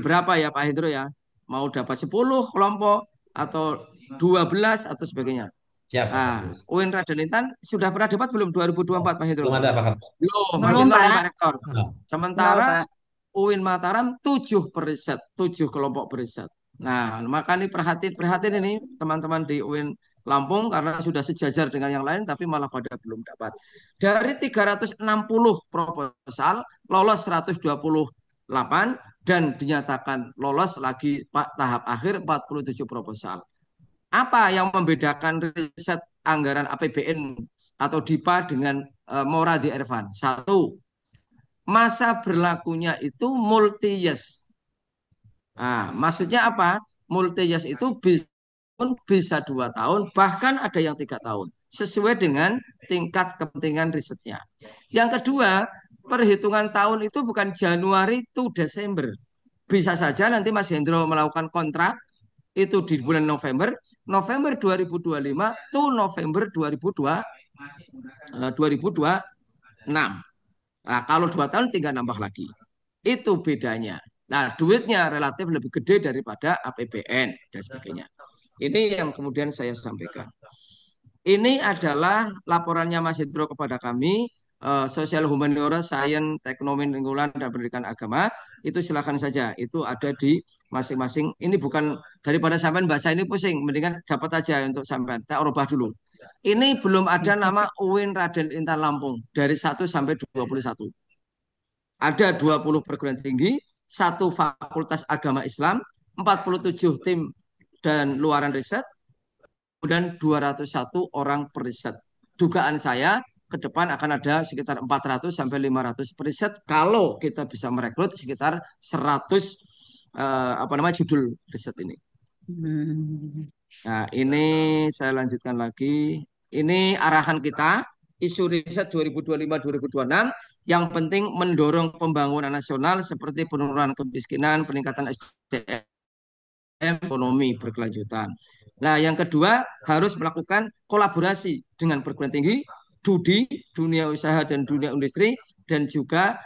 berapa ya Pak Hendro ya? Mau dapat 10 kelompok atau 12 atau sebagainya. Siap, Pak Nah, Agus. UIN Raden Intan sudah pernah dapat belum 2024 Pak Hendro? Belum ada, Pak. Belum, masih Belum nol Pak. Pak Rektor. Nah, Nol Sementara Pak. UIN Mataram 7 periset, 7 kelompok periset. Nah, maka ini perhatiin ini teman-teman di UIN Lampung karena sudah sejajar dengan yang lain tapi malah pada belum dapat. Dari 360 proposal lolos 128 dan dinyatakan lolos lagi tahap akhir 47 proposal. Apa yang membedakan riset anggaran APBN atau DIPA dengan Mora di Ervan? Satu, masa berlakunya itu multi years. Nah, maksudnya apa? Multi years itu bisa 2 tahun, bahkan ada yang 3 tahun, sesuai dengan tingkat kepentingan risetnya. Yang kedua, perhitungan tahun itu bukan Januari to Desember. Bisa saja nanti Mas Hendro melakukan kontrak itu di bulan November, November 2025 to November 2026. Nah, kalau 2 tahun tinggal nambah lagi. Itu bedanya. Nah, duitnya relatif lebih gede daripada APBN dan sebagainya. Ini yang kemudian saya sampaikan. Ini adalah laporannya Mas Hendro kepada kami, sosial humaniora, sains, teknologi lingkungan, dan pendidikan agama. Itu silakan saja. Itu ada di masing-masing. Ini bukan daripada sampean baca ini pusing. Mendingan dapat aja untuk sampean. Saya ubah dulu. Ini belum ada nama UIN Raden Intan Lampung. Dari 1 sampai 21. Ada 20 perguruan tinggi, 1 fakultas agama Islam, 47 tim dan luaran riset, kemudian 201 orang periset. Dugaan saya ke depan akan ada sekitar 400 sampai 500 periset kalau kita bisa merekrut sekitar 100 judul riset ini. Hmm. Nah, ini saya lanjutkan lagi. Ini arahan kita, isu riset 2025-2026 yang penting mendorong pembangunan nasional seperti penurunan kemiskinan, peningkatan SDM, ekonomi berkelanjutan. Nah, yang kedua harus melakukan kolaborasi dengan perguruan tinggi, studi, dunia usaha dan dunia industri, dan juga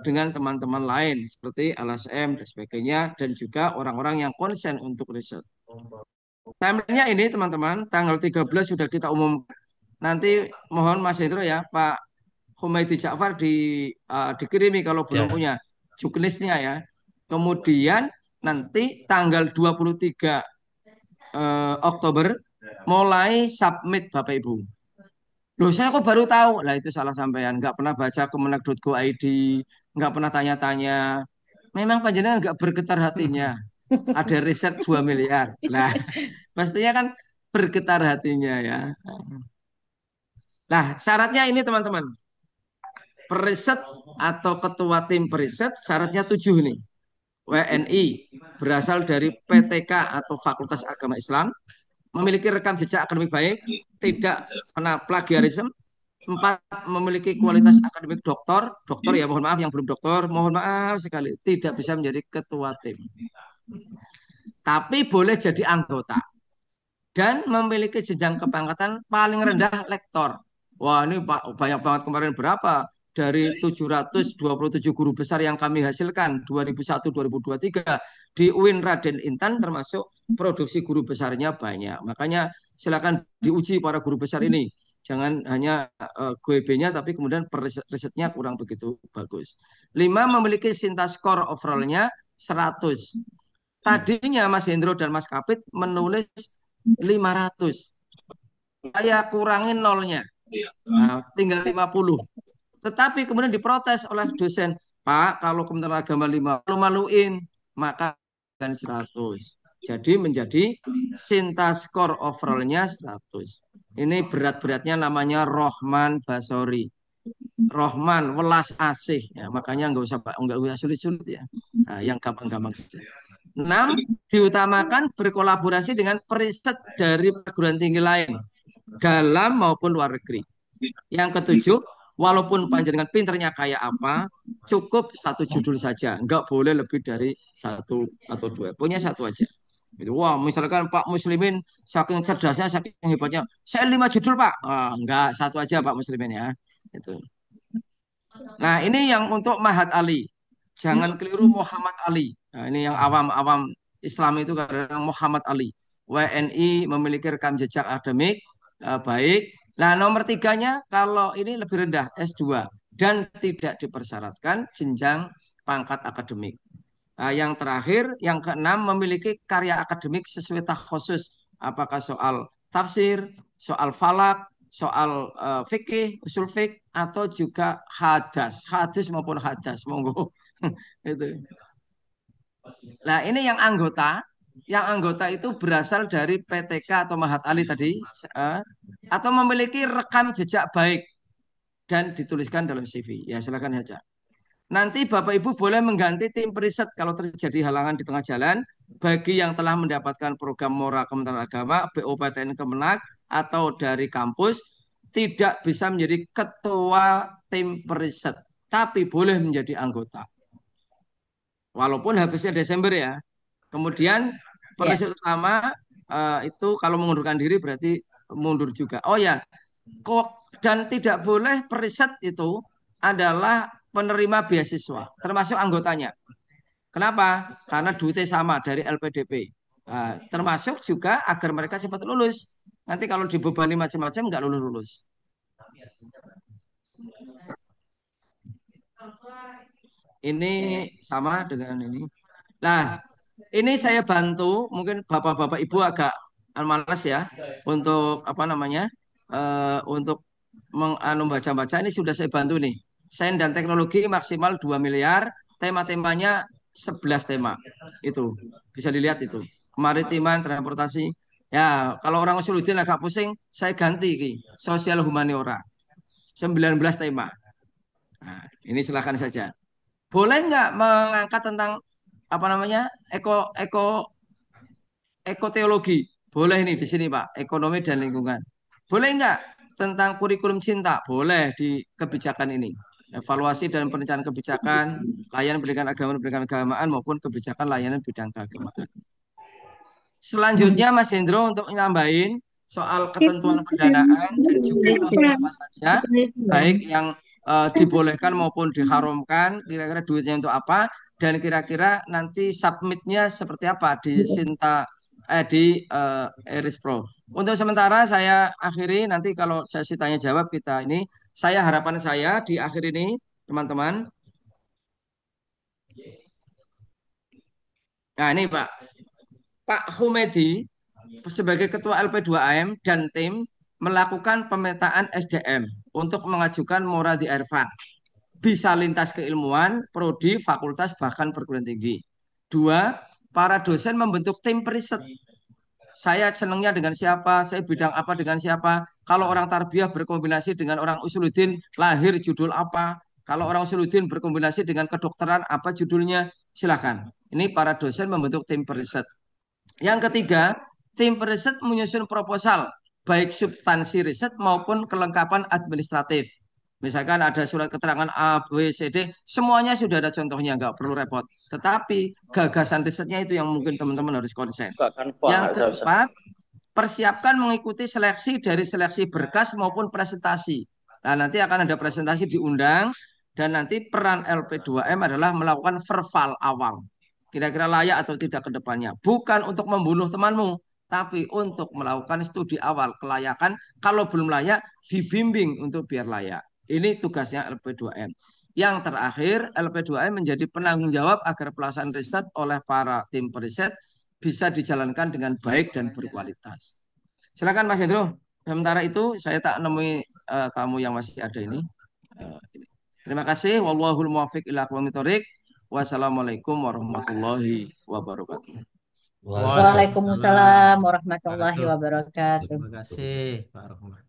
dengan teman-teman lain seperti LSM dan sebagainya, dan juga orang-orang yang konsen untuk riset. Timeline-nya ini teman-teman, tanggal 13 sudah kita umum. Nanti mohon Mas Hendro ya, Pak Humaydi Ja'far dikirimi kalau belum Ya. punya juknisnya ya. Kemudian nanti tanggal 23 Oktober mulai submit Bapak Ibu. Loh saya kok baru tahu? Lah itu salah sampean. Nggak pernah baca kemenak.go.id, nggak pernah tanya-tanya. Memang panjenengan nggak bergetar hatinya. Ada riset 2 miliar. Nah, pastinya kan bergetar hatinya ya. Nah, syaratnya ini teman-teman. Periset atau ketua tim periset syaratnya 7 nih. WNI berasal dari PTK atau Fakultas Agama Islam, memiliki rekam jejak akademik baik, tidak kena plagiarisme, 4 memiliki kualitas akademik doktor ya mohon maaf yang belum doktor, mohon maaf sekali tidak bisa menjadi ketua tim. Tapi boleh jadi anggota dan memiliki jenjang kepangkatan paling rendah lektor. Wah ini banyak banget kemarin berapa? Dari 727 guru besar yang kami hasilkan 2001-2023 di UIN Raden Intan termasuk produksi guru besarnya banyak. Makanya silakan diuji para guru besar ini. Jangan hanya GWB-nya tapi kemudian risetnya kurang begitu bagus. 5 memiliki sintas skor overall-nya 100. Tadinya Mas Hendro dan Mas Kapit menulis 500. Saya kurangin nolnya. Nah, tinggal 50. Tetapi kemudian diprotes oleh dosen. Pak, kalau Kementerian Agama 5 malu-maluin, maka kan 100. Jadi menjadi sintas skor overallnya 100. Ini berat-beratnya namanya Rohman Basori. Rohman, welas asih. Ya, makanya nggak usah sulit-sulit ya. Nah, yang gampang-gampang saja. 6. Diutamakan berkolaborasi dengan periset dari perguruan tinggi lain dalam maupun luar negeri. Yang ketujuh, walaupun panjenengan pinternya kayak apa, cukup 1 judul saja, nggak boleh lebih dari 1 atau 2. Punya 1 aja. Itu, wah, misalkan Pak Muslimin saking cerdasnya, saking hebatnya, saya 5 judul Pak, enggak 1 aja Pak Muslimin ya. Itu. Nah ini yang untuk Mahat Ali. Jangan keliru Muhammad Ali. Nah, ini yang awam-awam Islam itu karena Muhammad Ali. WNI memiliki rekam jejak akademik baik. Nah nomor 3-nya kalau ini lebih rendah S2 dan tidak dipersyaratkan jenjang pangkat akademik. Nah, yang terakhir, yang keenam memiliki karya akademik sesuai takhusus. Apakah soal tafsir, soal falak, soal fikih, usul fik, atau juga hadis maupun hadas, monggo. Itu. Nah, ini yang anggota itu berasal dari PTK atau Mahat Ali tadi, atau memiliki rekam jejak baik dan dituliskan dalam CV. Ya, silakan saja. Nanti Bapak Ibu boleh mengganti tim periset kalau terjadi halangan di tengah jalan bagi yang telah mendapatkan program Mora Kementerian Agama, BOPTN Kemenak, atau dari kampus tidak bisa menjadi ketua tim periset, tapi boleh menjadi anggota. Walaupun habisnya Desember ya. Kemudian periset utama itu kalau mengundurkan diri berarti mundur juga. Oh ya, dan tidak boleh periset itu adalah penerima beasiswa, termasuk anggotanya. Kenapa? Karena duitnya sama dari LPDP. Nah, termasuk juga agar mereka cepat lulus. Nanti kalau dibebani macam-macam nggak lulus-lulus. Ini sama dengan ini. Nah, ini saya bantu, mungkin bapak-bapak ibu agak malas ya untuk apa namanya, untuk membaca-baca. Ini sudah saya bantu nih. Sains dan teknologi maksimal 2 miliar. Tema-temanya 11 tema. Itu bisa dilihat itu. Kemaritiman, transportasi. Ya, kalau orang Usuluddin agak pusing, saya ganti sosial humaniora. 19 tema. Nah, ini silakan saja. Boleh nggak mengangkat tentang apa namanya ekoteologi? Boleh nih di sini Pak, ekonomi dan lingkungan. Boleh nggak tentang kurikulum cinta? Boleh di kebijakan ini. Evaluasi dan perencanaan kebijakan, layanan pendidikan agama dan pendidikan keagamaan maupun kebijakan layanan bidang keagamaan. Selanjutnya Mas Hendro untuk nambahin soal ketentuan pendanaan dan juga untuk apa saja, baik yang dibolehkan maupun diharamkan, kira-kira duitnya untuk apa, dan kira-kira nanti submitnya seperti apa di Eris Pro. Untuk sementara saya akhiri, nanti kalau sesi tanya jawab kita ini, harapan saya di akhir ini teman-teman. Nah ini Pak Humedi sebagai Ketua LP2AM dan tim melakukan pemetaan SDM untuk mengajukan Mora di Ervan. Bisa lintas keilmuan, prodi, fakultas, bahkan perguruan tinggi. Dua, para dosen membentuk tim periset. Saya senangnya dengan siapa, saya bidang apa dengan siapa. Kalau orang tarbiyah berkombinasi dengan orang usuluddin, lahir judul apa. Kalau orang usuluddin berkombinasi dengan kedokteran, apa judulnya? Silakan. Ini para dosen membentuk tim periset. Yang ketiga, tim riset menyusun proposal, baik substansi riset maupun kelengkapan administratif. Misalkan ada surat keterangan A, B, C, D, semuanya sudah ada contohnya, nggak perlu repot. Tetapi gagasan risetnya itu yang mungkin teman-teman harus konsen. Yang keempat, persiapkan mengikuti seleksi dari seleksi berkas maupun presentasi. Nah, nanti akan ada presentasi diundang dan nanti peran LP2M adalah melakukan verbal awal. Kira-kira layak atau tidak ke depannya. Bukan untuk membunuh temanmu, tapi untuk melakukan studi awal kelayakan. Kalau belum layak, dibimbing untuk biar layak. Ini tugasnya LP2M. Yang terakhir, LP2M menjadi penanggung jawab agar pelaksanaan riset oleh para tim periset bisa dijalankan dengan baik dan berkualitas. Silakan Mas Hendro. Sementara itu saya tak nemui kamu yang masih ada ini. Ini. Terima kasih. Wallahul muwaffiq ila aqwamit thoriq. Wassalamualaikum warahmatullahi wabarakatuh. Waalaikumsalam warahmatullahi wabarakatuh. Terima kasih Pak Rohman.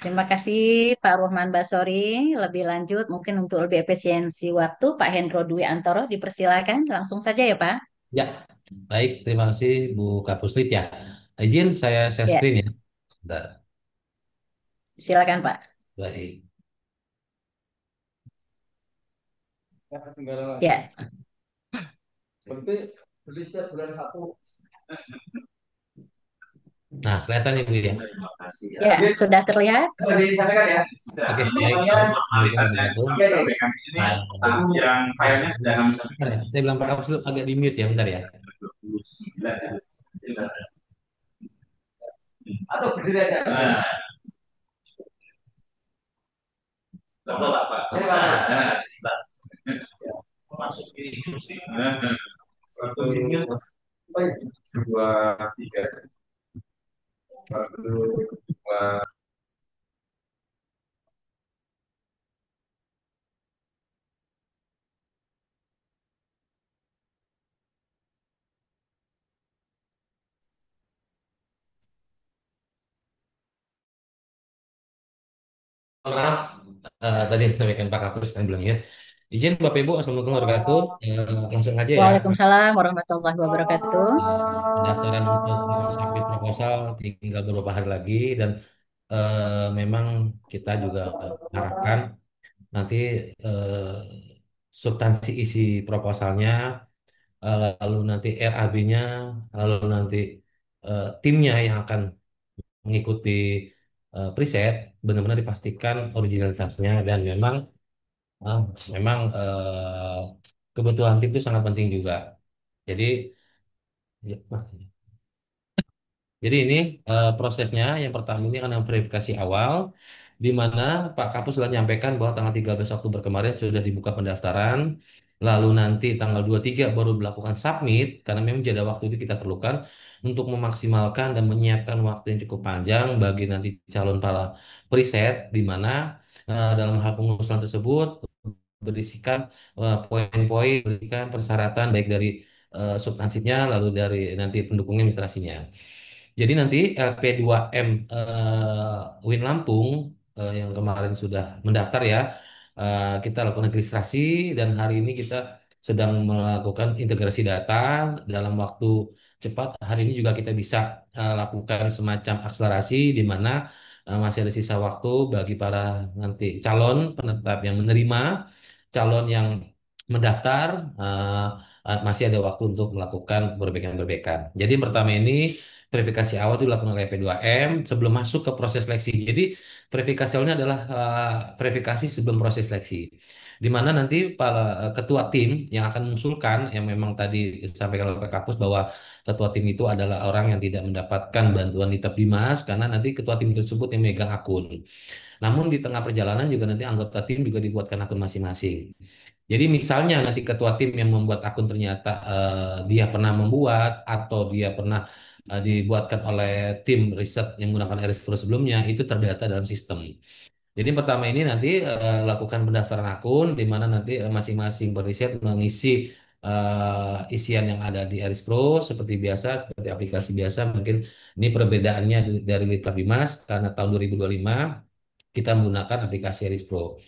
Terima kasih Pak Ruhman Basori. Lebih lanjut mungkin untuk lebih efisiensi waktu Pak Hendro Dwi Antoro dipersilakan langsung saja ya Pak. Ya, baik. Terima kasih Bu Kapuslit ya. Izin saya share Ya, screen ya. Bentar. silakan Pak. Baik. Ya, Beli setiap bulan 1. Nah, kelihatan ya Bu ya. ya sudah terlihat. Disampaikan ya. Oke, baik. Assalamualaikum warahmatullahi wabarakatuh. Yang filenya jangan Bentar ya, saya bilang Pak Kapuslit agak di mute ya, bentar ya. Atau berdiri aja. Nah, betul Pak. Saya Pak. Nah, sebentar. Masuk ini sih. Satu ini, dua, tiga. Satu, dua. Maaf, tadi disampaikan Pak Kapus kan bilang ya. Izin Bapak Ibu, Assalamualaikum warahmatullahi wabarakatuh. Langsung aja ya. Waalaikumsalam warahmatullahi wabarakatuh. Pendaftaran untuk submit proposal tinggal beberapa hari lagi dan memang kita juga harapkan nanti eh, substansi isi proposalnya, lalu nanti RAB-nya, lalu nanti timnya yang akan mengikuti preset benar-benar dipastikan originalitasnya dan uh, memang kebutuhan tim itu sangat penting juga. Jadi ya, Jadi ini prosesnya yang pertama ini akan verifikasi awal di mana Pak Kapus sudah menyampaikan bahwa tanggal 13 Oktober kemarin sudah dibuka pendaftaran. Lalu nanti tanggal 23 baru melakukan submit karena memang jeda waktu itu kita perlukan untuk memaksimalkan dan menyiapkan waktu yang cukup panjang bagi nanti calon para preset di mana dalam hal pengusulan tersebut berisikan poin-poin, berisikan persyaratan baik dari substansinya lalu dari nanti pendukung administrasinya. Jadi nanti LP2M Win Lampung yang kemarin sudah mendaftar ya, kita lakukan registrasi dan hari ini kita sedang melakukan integrasi data dalam waktu cepat. Hari ini juga kita bisa lakukan semacam akselerasi di mana masih ada sisa waktu bagi para nanti calon penetap yang menerima, calon yang mendaftar, masih ada waktu untuk melakukan perbaikan-perbaikan. Jadi yang pertama ini verifikasi awal itu dilakukan oleh P2M sebelum masuk ke proses seleksi. Jadi verifikasi awalnya adalah verifikasi sebelum proses seleksi. Di mana nanti para ketua tim yang akan mengusulkan yang memang tadi disampaikan oleh Pak Kapus bahwa ketua tim itu adalah orang yang tidak mendapatkan bantuan di Dimas karena nanti ketua tim tersebut yang megang akun. Namun di tengah perjalanan juga nanti anggota tim juga dibuatkan akun masing-masing. Jadi misalnya nanti ketua tim yang membuat akun ternyata dia pernah membuat atau dia pernah dibuatkan oleh tim riset yang menggunakan Iris Pro sebelumnya itu terdata dalam sistem. Jadi pertama ini nanti lakukan pendaftaran akun di mana nanti masing-masing periset mengisi isian yang ada di Iris Pro seperti biasa, seperti aplikasi biasa. Mungkin ini perbedaannya dari Litlab Bimas karena tahun 2025 kita menggunakan aplikasi Iris Pro.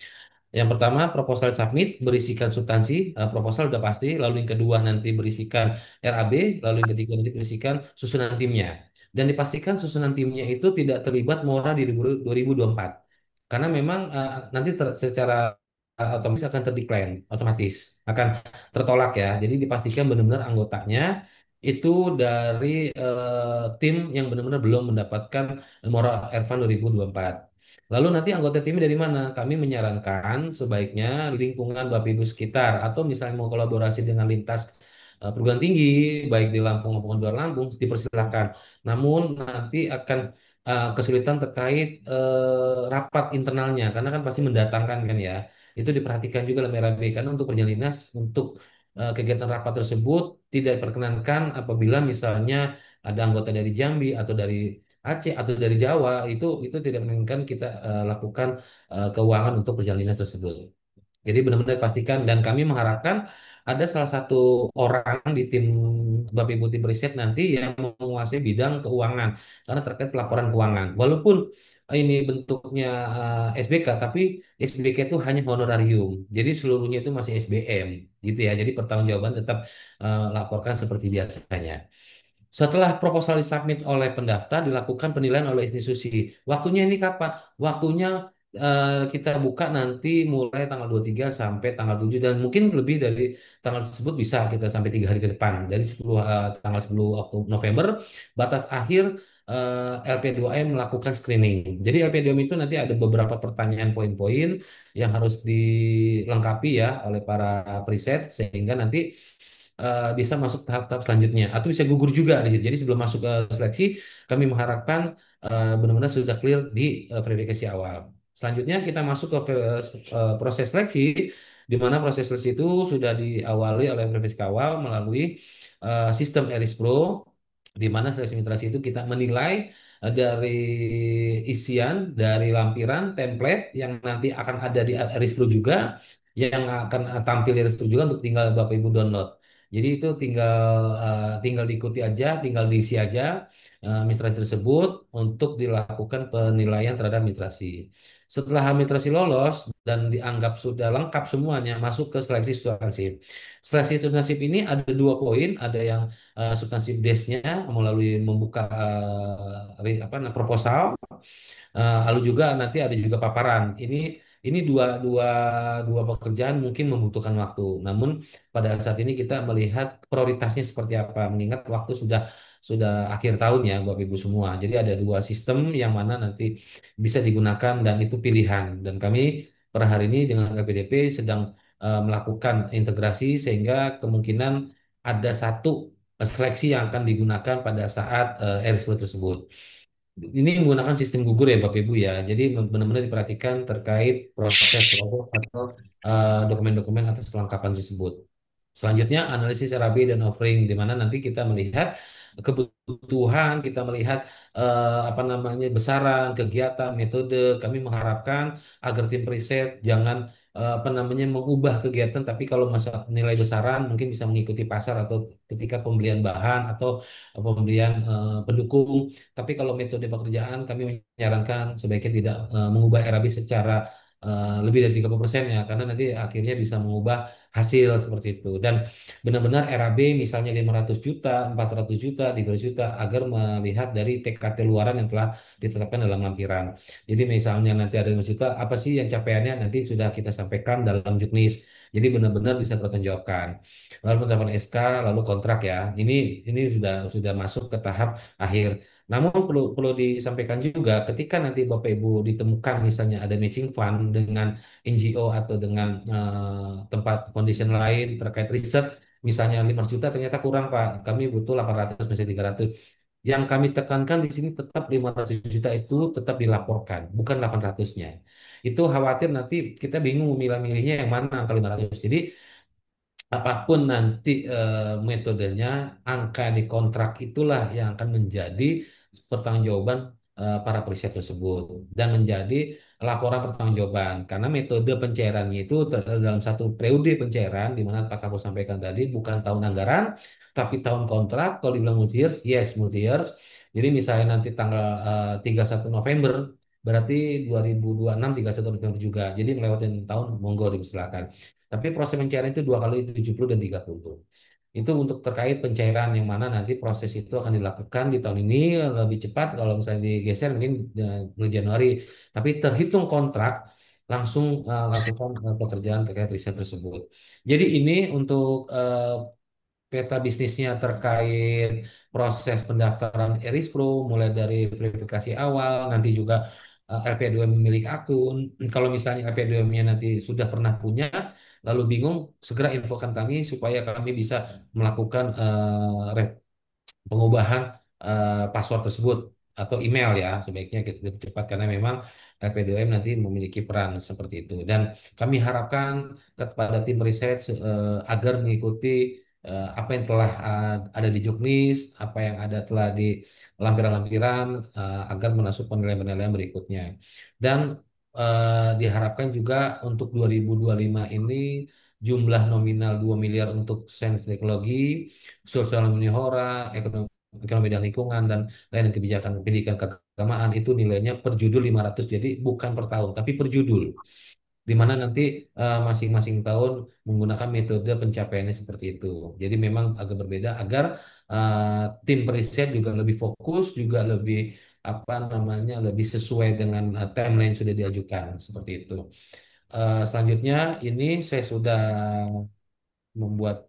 Yang pertama, proposal submit berisikan substansi, proposal udah pasti, lalu yang kedua nanti berisikan RAB, lalu yang ketiga nanti berisikan susunan timnya. Dan dipastikan susunan timnya itu tidak terlibat Mora di 2024. Karena memang nanti secara otomatis akan terdecline, otomatis akan tertolak ya. Jadi dipastikan benar-benar anggotanya itu dari tim yang benar-benar belum mendapatkan Mora Ervan 2024. Lalu nanti anggota timnya dari mana? Kami menyarankan sebaiknya lingkungan Bapak Ibu sekitar atau misalnya mau kolaborasi dengan lintas perguruan tinggi baik di Lampung maupun di luar Lampung dipersilahkan. Namun nanti akan kesulitan terkait rapat internalnya karena kan pasti mendatangkan kan ya. Itu diperhatikan juga oleh RAB karena untuk perjalanan dinas untuk kegiatan rapat tersebut tidak diperkenankan apabila misalnya ada anggota dari Jambi atau dari Aceh atau dari Jawa itu tidak menginginkan kita lakukan keuangan untuk perjalanan dinas tersebut. Jadi benar-benar pastikan dan kami mengharapkan ada salah satu orang di tim Bapak Ibu tim riset nanti yang menguasai bidang keuangan karena terkait pelaporan keuangan. Walaupun ini bentuknya SBK tapi SBK itu hanya honorarium. Jadi seluruhnya itu masih SBM gitu ya. Jadi pertanggungjawaban tetap laporkan seperti biasanya. Setelah proposal disubmit oleh pendaftar, dilakukan penilaian oleh institusi. Waktunya ini kapan? Waktunya kita buka nanti mulai tanggal 23 sampai tanggal 7 dan mungkin lebih dari tanggal tersebut bisa kita sampai 3 hari ke depan. Dari tanggal 10 November batas akhir LP2M melakukan screening. Jadi LP2M itu nanti ada beberapa pertanyaan poin-poin yang harus dilengkapi ya oleh para preset sehingga nanti bisa masuk tahap-tahap selanjutnya atau bisa gugur juga di situ. Jadi sebelum masuk ke seleksi, kami mengharapkan benar-benar sudah clear di verifikasi awal. Selanjutnya kita masuk ke proses seleksi, di mana proses seleksi itu sudah diawali oleh verifikasi awal melalui sistem Eris Pro, di mana seleksi administrasi itu kita menilai dari isian, dari lampiran, template yang nanti akan ada di Eris Pro juga, yang akan tampil di Eris Pro juga untuk tinggal Bapak Ibu download. Jadi itu tinggal diikuti aja, tinggal diisi aja administrasi tersebut untuk dilakukan penilaian terhadap administrasi. Setelah administrasi lolos dan dianggap sudah lengkap semuanya, masuk ke seleksi substansif. Seleksi substansif ini ada dua poin, ada yang substansif desk-nya melalui membuka proposal. Lalu juga nanti ada juga paparan. Ini dua pekerjaan mungkin membutuhkan waktu. Namun pada saat ini kita melihat prioritasnya seperti apa. Mengingat waktu sudah akhir tahun ya, Bapak Ibu semua. Jadi ada dua sistem yang mana nanti bisa digunakan dan itu pilihan. Dan kami per hari ini dengan LPDP sedang melakukan integrasi sehingga kemungkinan ada satu seleksi yang akan digunakan pada saat RSP tersebut. Ini menggunakan sistem gugur ya Bapak Ibu ya. Jadi benar-benar diperhatikan terkait proses-proses atau dokumen-dokumen atas kelengkapan tersebut. Selanjutnya analisis RAB dan offering di mana nanti kita melihat kebutuhan, kita melihat apa namanya besaran, kegiatan, metode. Kami mengharapkan agar tim riset jangan apa namanya mengubah kegiatan, tapi kalau masalah nilai besaran mungkin bisa mengikuti pasar atau ketika pembelian bahan atau pembelian pendukung. Tapi kalau metode pekerjaan kami menyarankan sebaiknya tidak mengubah RAB secara lebih dari 30% ya, karena nanti akhirnya bisa mengubah hasil seperti itu. Dan benar-benar RAB misalnya 500 juta, 400 juta, 300 juta agar melihat dari TKT luaran yang telah ditetapkan dalam lampiran. Jadi misalnya nanti ada 5 juta, apa sih yang capaiannya nanti sudah kita sampaikan dalam juknis. Jadi benar-benar bisa pertanggungjawabkan. Lalu penetapan SK, lalu kontrak ya. Ini sudah masuk ke tahap akhir. Namun perlu perlu disampaikan juga ketika nanti Bapak Ibu ditemukan misalnya ada matching fund dengan NGO atau dengan tempat foundation lain terkait riset, misalnya 500 juta ternyata kurang Pak, kami butuh 800 misalnya 300. Yang kami tekankan di sini tetap 500 juta itu tetap dilaporkan, bukan 800-nya. Itu khawatir nanti kita bingung memilah-milihnya yang mana angka 500. Jadi apapun nanti metodenya, angka di kontrak itulah yang akan menjadi pertanggungjawaban para periset tersebut dan menjadi laporan pertanggungjawaban. Karena metode pencairannya itu dalam satu periode pencairan, di mana Pak Kapus sampaikan tadi bukan tahun anggaran, tapi tahun kontrak. Kalau dibilang multi years, yes multi years. Jadi misalnya nanti tanggal 31 November, berarti 2026 31 November juga. Jadi melewati tahun, monggo dipersilakan. Tapi proses pencairan itu 2 kali 70 dan 30. Itu untuk terkait pencairan yang mana nanti proses itu akan dilakukan di tahun ini lebih cepat kalau misalnya digeser mungkin bulan Januari. Tapi terhitung kontrak langsung lakukan pekerjaan terkait riset tersebut. Jadi ini untuk peta bisnisnya terkait proses pendaftaran Erispro mulai dari verifikasi awal nanti juga LP2M milik akun. Kalau misalnya LP2M-nya nanti sudah pernah punya lalu bingung, segera infokan kami supaya kami bisa melakukan pengubahan password tersebut atau email ya, sebaiknya kita cepat karena memang LPDM nanti memiliki peran seperti itu. Dan kami harapkan kepada tim riset agar mengikuti apa yang telah ada di juknis, apa yang ada telah di lampiran-lampiran agar masuk penilaian-penilaian berikutnya. Dan diharapkan juga untuk 2025 ini jumlah nominal 2 miliar untuk sains teknologi, sosial menihora, ekonomi dan lingkungan, dan lain kebijakan pendidikan keagamaan itu nilainya per judul 500, jadi bukan per tahun, tapi per judul. Di mana nanti masing-masing tahun menggunakan metode pencapaiannya seperti itu. Jadi memang agak berbeda agar tim periset juga lebih fokus, juga lebih apa namanya lebih sesuai dengan timeline yang sudah diajukan seperti itu. Selanjutnya ini saya sudah membuat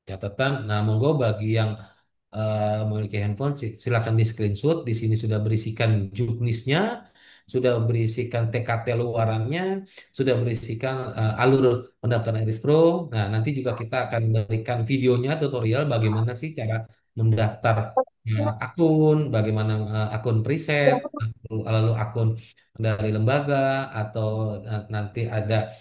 catatan. Nah, monggo bagi yang memiliki handphone silakan di screenshot. Di sini sudah berisikan juknisnya, sudah berisikan TKT luarannya, sudah berisikan alur pendaftaran Iris Pro. Nah, nanti juga kita akan berikan videonya tutorial bagaimana sih cara mendaftar akun, bagaimana akun preset, lalu akun dari lembaga atau nanti ada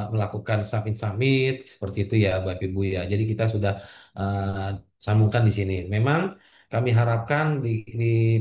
melakukan summit seperti itu ya Bapak Ibu ya. Jadi kita sudah eh, sambungkan di sini. Memang kami harapkan di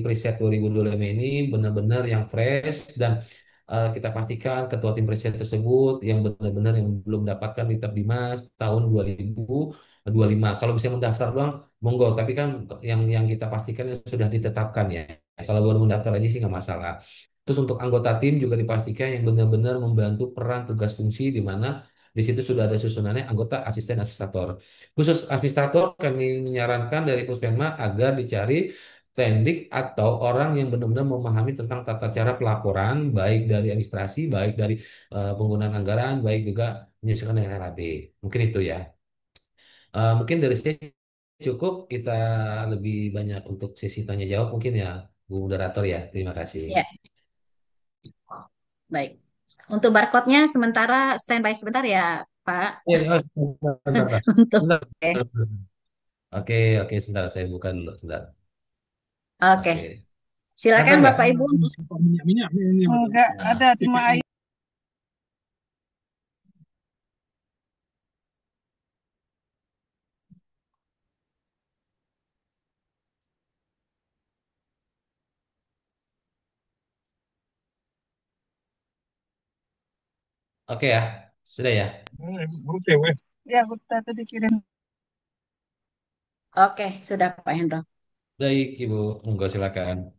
preset 2025 ini benar-benar yang fresh dan kita pastikan ketua tim preset tersebut yang benar-benar yang belum dapatkan kitab Dimas tahun 2025. Kalau bisa mendaftar doang, monggo. Tapi kan yang kita pastikan yang sudah ditetapkan ya. Kalau baru mendaftar aja sih nggak masalah. Terus untuk anggota tim juga dipastikan yang benar-benar membantu peran tugas fungsi di mana di situ sudah ada susunannya anggota asisten administrator. Khusus administrator kami menyarankan dari Puspesma agar dicari tendik atau orang yang benar-benar memahami tentang tata cara pelaporan baik dari administrasi, baik dari penggunaan anggaran, baik juga menyusun RAB. Mungkin itu ya. Mungkin dari saya cukup kita lebih banyak untuk sesi tanya jawab mungkin ya Bu Moderator ya. Terima kasih. Ya, baik. Untuk barcode-nya sementara standby sebentar ya, Pak. Ya, ya, sebentar, sebentar, Untuk sebentar. oke, Oke, oke, sebentar saya buka dulu, sebentar. oke. Oke. Ada Silakan nggak? Bapak Ibu untuk Minyak ini Enggak Nah, ada, cuma air. Oke ya, sudah ya. Oke, weh. Ya, udah tadi dikirim. Oke, sudah Pak Hendro. Baik, Ibu. Monggo silakan.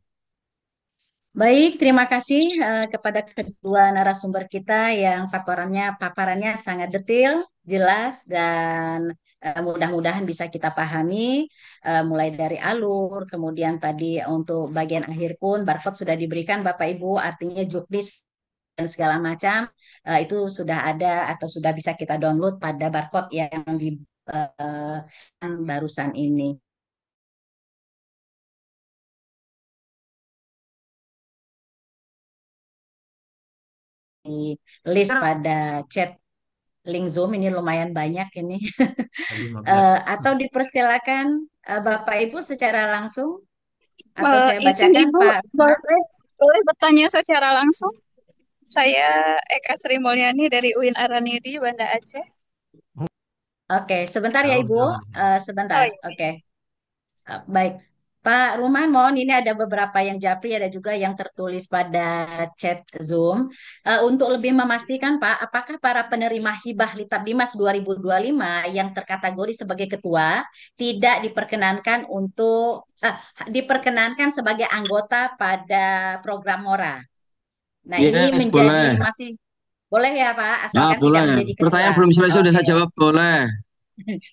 Baik, terima kasih kepada kedua narasumber kita yang paparannya sangat detail, jelas, dan mudah-mudahan bisa kita pahami mulai dari alur, kemudian tadi untuk bagian akhir pun barcode sudah diberikan Bapak Ibu, artinya juknis dan segala macam itu sudah ada atau sudah bisa kita download pada barcode yang di barusan ini. Di list pada chat link Zoom ini lumayan banyak ini. 15. Atau dipersilakan Bapak Ibu secara langsung atau saya Izin bacakan Ibu, Pak Rumah. boleh bertanya secara langsung? Saya Eka Sri Mulyani dari UIN Araniri, Banda Aceh. Oke, sebentar ya Ibu. Oh Sebentar. iya. Oke. Baik. Pak Ruman, mohon ini ada beberapa yang japri, ada juga yang tertulis pada chat Zoom. Untuk lebih memastikan Pak, apakah para penerima hibah Litab Dimas 2025 yang terkategori sebagai ketua tidak diperkenankan diperkenankan sebagai anggota pada program Mora? Nah, ini Yes, menjadi boleh. masih boleh ya Pak, Ya, asalkan tidak boleh. menjadi ketua. Pertanyaan belum selesai sudah Oke. saya jawab, boleh.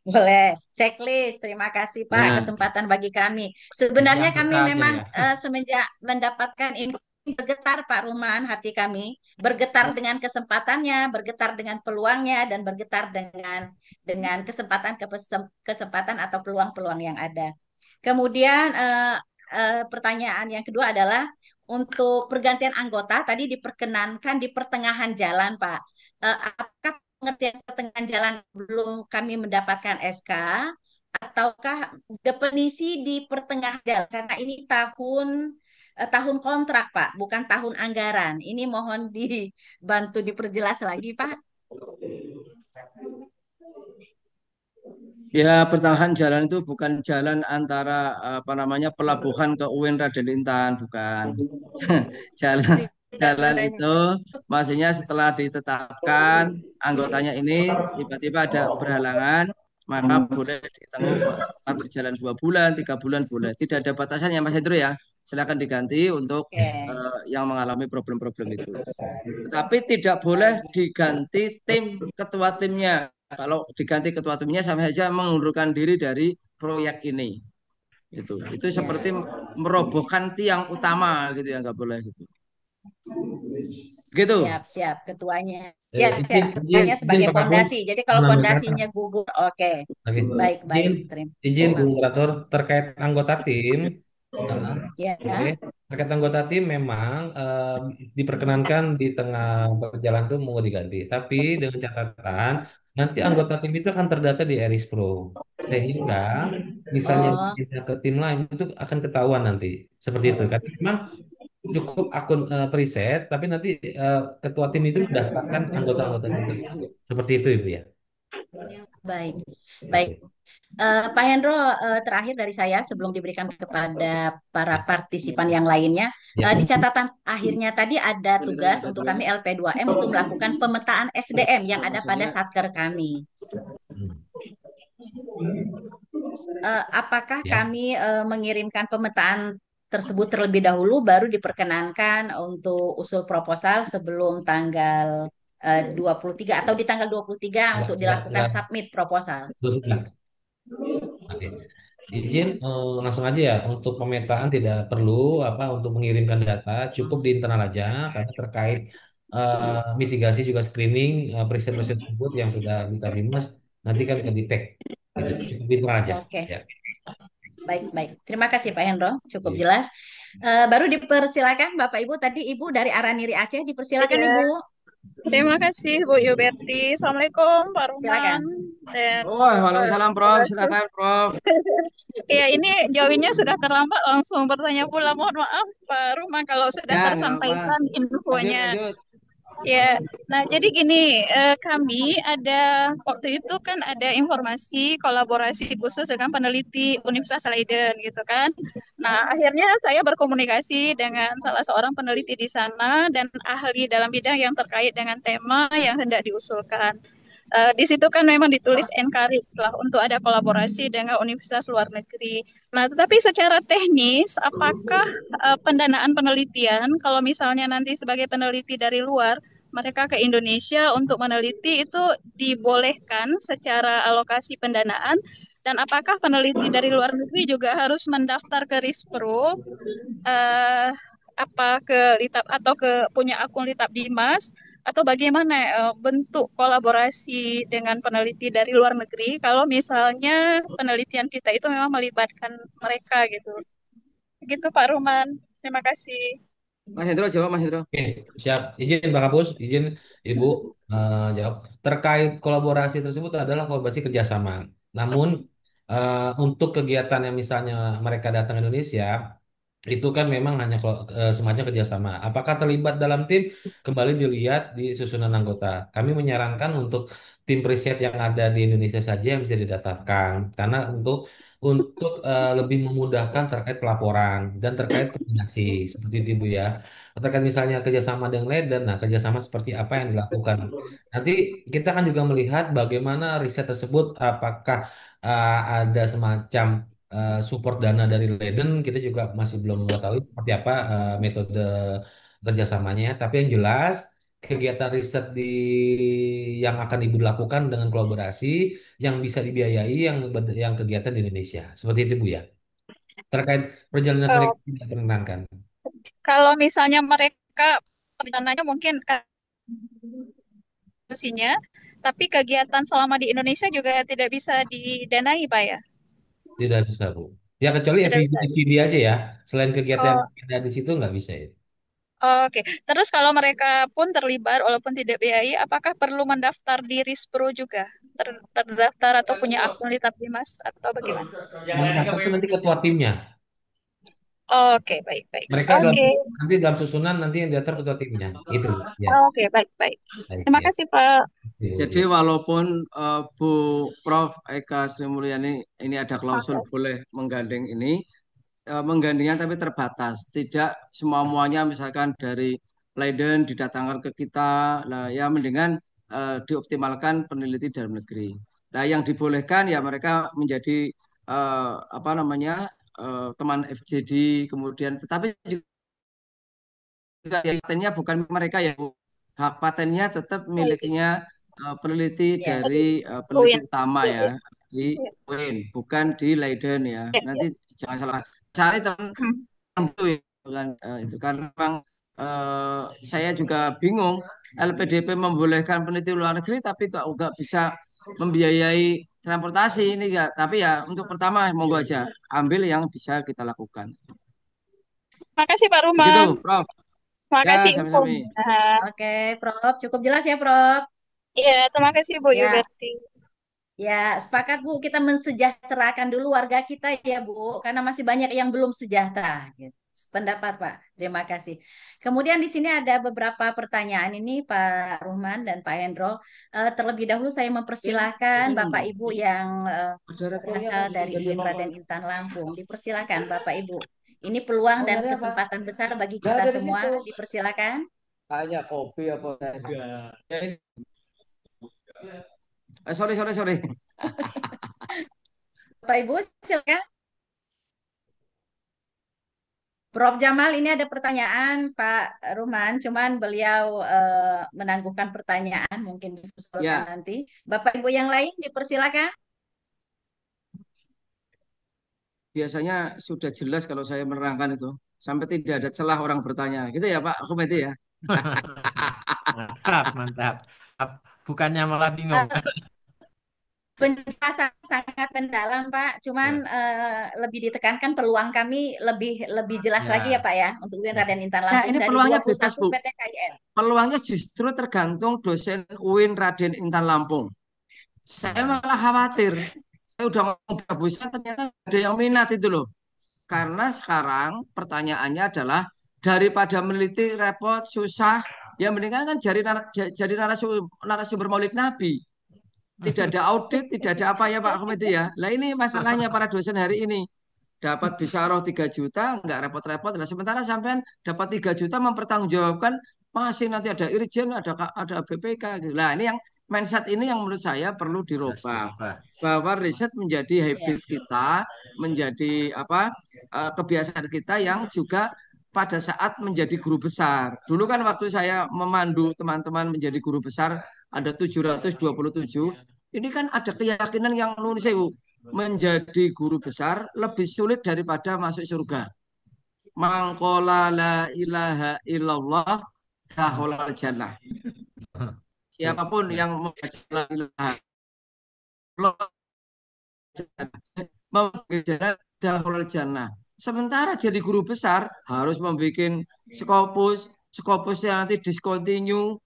Boleh, checklist. Terima kasih Pak, Ya. kesempatan bagi kami. Jadi Sebenarnya anggota kami aja memang ya. semenjak mendapatkan info bergetar Pak Ruman, hati kami bergetar dengan kesempatannya, bergetar dengan peluangnya, dan bergetar dengan kesempatan atau peluang-peluang yang ada. Kemudian pertanyaan yang kedua adalah untuk pergantian anggota tadi diperkenankan di pertengahan jalan Pak. Apakah pengertian pertengahan jalan belum kami mendapatkan SK ataukah definisi di pertengahan jalan karena ini tahun kontrak Pak, bukan tahun anggaran. Ini mohon dibantu diperjelas lagi Pak. Ya, pertengahan jalan itu bukan jalan antara apa namanya pelabuhan ke UIN Raden Intan, bukan. Jalan jalan itu maksudnya setelah ditetapkan anggotanya ini tiba-tiba ada berhalangan, maka boleh ditanggung setelah berjalan 2 bulan, 3 bulan boleh. Tidak ada batasannya Mas Hendro ya. Silakan diganti untuk Oke. yang mengalami problem-problem itu. Tetapi tidak boleh diganti ketua timnya. Kalau diganti ketua timnya sama saja mengundurkan diri dari proyek ini. Itu seperti merobohkan tiang utama gitu ya, nggak boleh gitu. Gitu. Siap, ketuanya. Izin, Siap, ketuanya sebagai Pak Kapus pondasi. Jadi kalau menambahkan. pondasinya gugur, oke. Oke. Baik. Izin Bu Terima kasih. Moderator terkait anggota tim. Ya. Oke. Terkait anggota tim memang diperkenankan di tengah perjalanan itu mau diganti. Tapi dengan catatan nanti anggota tim itu akan terdata di Eris Pro. Sehingga misalnya Oh, pindah ke tim lain itu akan ketahuan nanti. Seperti itu. Karena memang cukup akun preset, tapi nanti ketua tim itu mendaftarkan anggota-anggota tim tersebut. Seperti itu Ibu ya. baik. Baik. Pak Hendro, terakhir dari saya sebelum diberikan kepada para partisipan yang lainnya, di catatan akhirnya tadi ada tugas untuk kami LP2M untuk melakukan pemetaan SDM yang ada pada satker kami. Apakah Ya. kami mengirimkan pemetaan tersebut terlebih dahulu baru diperkenankan untuk usul proposal sebelum tanggal 23 atau di tanggal 23 untuk dilakukan submit proposal? Oke. Izin langsung aja ya untuk pemetaan tidak perlu untuk mengirimkan data cukup di internal aja karena terkait mitigasi juga screening preset-preset tersebut yang sudah kita bimas nanti kan akan di tag gitu cukup di internal aja Oke. ya. Baik. Terima kasih Pak Hendro, cukup jelas. Baru dipersilakan Bapak Ibu, tadi Ibu dari Araniri Aceh, dipersilakan Iya. Ibu. Terima kasih Bu Yuberti. Assalamualaikum Pak Silakan. Ruman dan Waalaikumsalam Prof. Silakan Prof. ya ini jawabnya sudah terlambat langsung bertanya pula. Mohon maaf Pak Ruman kalau sudah Ya, nggak tersampaikan apa. infonya. Lanjut. Ya, nah jadi gini, kami ada waktu itu kan ada informasi kolaborasi khusus dengan peneliti Universitas Leiden gitu kan. Nah, akhirnya saya berkomunikasi dengan salah seorang peneliti di sana dan ahli dalam bidang yang terkait dengan tema yang hendak diusulkan. Di situ kan memang ditulis encourage lah untuk ada kolaborasi dengan universitas luar negeri. Nah, tetapi secara teknis, apakah pendanaan penelitian, kalau misalnya nanti sebagai peneliti dari luar, mereka ke Indonesia untuk meneliti itu dibolehkan secara alokasi pendanaan, dan apakah peneliti dari luar negeri juga harus mendaftar ke RISPRO, eh, apa ke Litap atau ke punya akun Litap Dimas, atau bagaimana bentuk kolaborasi dengan peneliti dari luar negeri kalau misalnya penelitian kita itu memang melibatkan mereka gitu. Gitu Pak Ruman. Terima kasih. Mas Hendro jawab, Mas Hendro. Oke, siap. Izin Pak Kapus, izin Ibu jawab. Terkait kolaborasi tersebut adalah kolaborasi kerjasama. Namun untuk kegiatan yang misalnya mereka datang ke Indonesia, itu kan memang hanya semacam kerjasama. Apakah terlibat dalam tim? Kembali dilihat di susunan anggota. Kami menyarankan untuk tim riset yang ada di Indonesia saja yang bisa didaftarkan, karena untuk lebih memudahkan terkait pelaporan dan terkait koordinasi seperti itu Bu ya. Terkait misalnya kerjasama dengan Leiden, nah kerjasama seperti apa yang dilakukan. Nanti kita kan juga melihat bagaimana riset tersebut, apakah ada semacam support dana dari Leiden, kita juga masih belum mengetahui seperti apa metode kerjasamanya. Tapi yang jelas kegiatan riset yang akan Ibu lakukan dengan kolaborasi yang bisa dibiayai yang kegiatan di Indonesia. Seperti itu Bu ya. Terkait perjalanan Eh, mereka tidak terengangkan. Kalau misalnya mereka rencananya mungkin diskusinya, tapi kegiatan selama di Indonesia juga tidak bisa didanai, Pak ya? Tidak bisa, Bu. Ya, kecuali Tidak bisa. FGD aja ya. Selain kegiatan Oh, yang ada di situ nggak bisa ya. oke. Terus kalau mereka pun terlibat walaupun tidak BAI, apakah perlu mendaftar di RISPRO juga? Terdaftar atau punya akun di Tapdimas atau bagaimana? Yang daftar itu nanti ketua timnya. Oke, baik, baik. Mereka Oke, nanti dalam susunan nanti yang daftar ketua timnya. Itu, ya. oke, baik, baik. Baik, Terima ya. kasih, Pak. Jadi Oke. walaupun Bu Prof. Eka Sri Mulyani ini ada klausul Oke. boleh menggandeng ini, menggandengnya tapi terbatas. Tidak semua-muanya misalkan dari Leiden didatangkan ke kita, lah ya mendingan dioptimalkan peneliti dalam negeri. Nah, yang dibolehkan ya mereka menjadi apa namanya teman FGD, kemudian tetapi juga ya, patennya bukan mereka ya, Bu. Hak patennya tetap Baik. miliknya peneliti Ya. dari peneliti Uin. utama Ya, ya ya. di Ya, UIN, bukan di Leiden ya. ya, Nanti ya. jangan salah cari teman Hmm. itu ya, kan itu karena memang saya juga bingung LPDP membolehkan peneliti luar negeri tapi kok nggak bisa membiayai transportasi ini ya. Tapi ya untuk pertama monggo aja ambil yang bisa kita lakukan. Makasih Pak Begitu, Ruman. Prof. Ya, Makasih sami-sami. infonya. Oke, Prof. Cukup jelas ya, Prof. Iya, terima kasih Bu Ya, Yuberti. ya, sepakat Bu, kita mensejahterakan dulu warga kita ya Bu, karena masih banyak yang belum sejahtera. Gitu. Pendapat Pak, terima kasih. Kemudian di sini ada beberapa pertanyaan ini Pak Ruhman dan Pak Hendro. Terlebih dahulu saya mempersilahkan Bapak Ibu yang Ada rekornya berasal apa? dari Jadi UIN nonton. Raden Intan Lampung. Dipersilakan Bapak Ibu. Ini peluang dan Ownernya apa? kesempatan besar bagi Nggak kita ada di semua. situ. Dipersilakan. Kayaknya kopi apa? Enggak. Sorry, sorry, sorry. Bapak Ibu, silakan. Prof. Jamal, ini ada pertanyaan Pak Ruman, cuman beliau menangguhkan pertanyaan, mungkin disusulkan Ya, nanti. Bapak Ibu yang lain dipersilakan. biasanya sudah jelas kalau saya menerangkan itu. Sampai tidak ada celah orang bertanya. Gitu ya Pak Humedi ya. Mantap, mantap. Bukannya malah bingung. Eh, Penjelasan sangat mendalam, Pak. Cuman Ya, lebih ditekankan peluang kami lebih lebih jelas lagi ya, ya, Pak ya, untuk UIN ya. Raden Intan Nah, Lampung ini dari peluangnya bebas, 21 Bu. PT KIN. Peluangnya justru tergantung dosen UIN Raden Intan Lampung. Saya Ya. malah khawatir. Saya udah ngomong bagusan ternyata ada yang minat itu loh. Karena sekarang pertanyaannya adalah daripada meneliti repot, susah, Ya mendingan kan jadi narasumber Maulid Nabi. Tidak ada audit, tidak ada apa ya Pak Ahmed ya. Lah ini masalahnya para dosen hari ini. Dapat bisaroh 3 juta, nggak repot-repot. Nah, sementara sampean dapat 3 juta mempertanggungjawabkan masih nanti ada Irjen, ada BPK gitu. Nah, ini yang mindset ini yang menurut saya perlu Harus dirubah. dirubah. Bahwa riset menjadi Ya. habit kita, menjadi apa kebiasaan kita yang juga pada saat menjadi guru besar. Dulu kan waktu saya memandu teman-teman menjadi guru besar ada 727. Ini kan ada keyakinan yang nulis menjadi guru besar lebih sulit daripada masuk surga. Mangkola la ilaha illallah daholal jannah. Siapapun Ya. yang membaca la ilaha illallah daholal jannah. Sementara jadi guru besar harus membuat skopusnya nanti discontinue.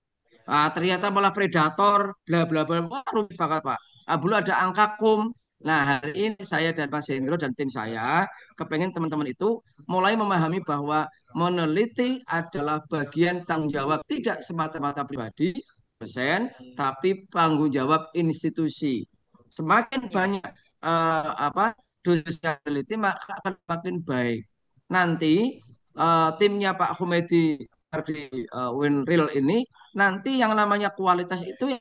Ternyata malah predator, bla bla bla. Wah, rumit banget Pak. Belum ada angka kum. Nah, hari ini saya dan Mas Hendro dan tim saya kepengen teman-teman itu mulai memahami bahwa meneliti adalah bagian tanggung jawab tidak semata-mata pribadi, dosen, tapi tanggung jawab institusi. Semakin Ya. banyak dosen yang meneliti maka akan makin baik. Nanti timnya Pak Humedi di Winril ini nanti yang namanya kualitas itu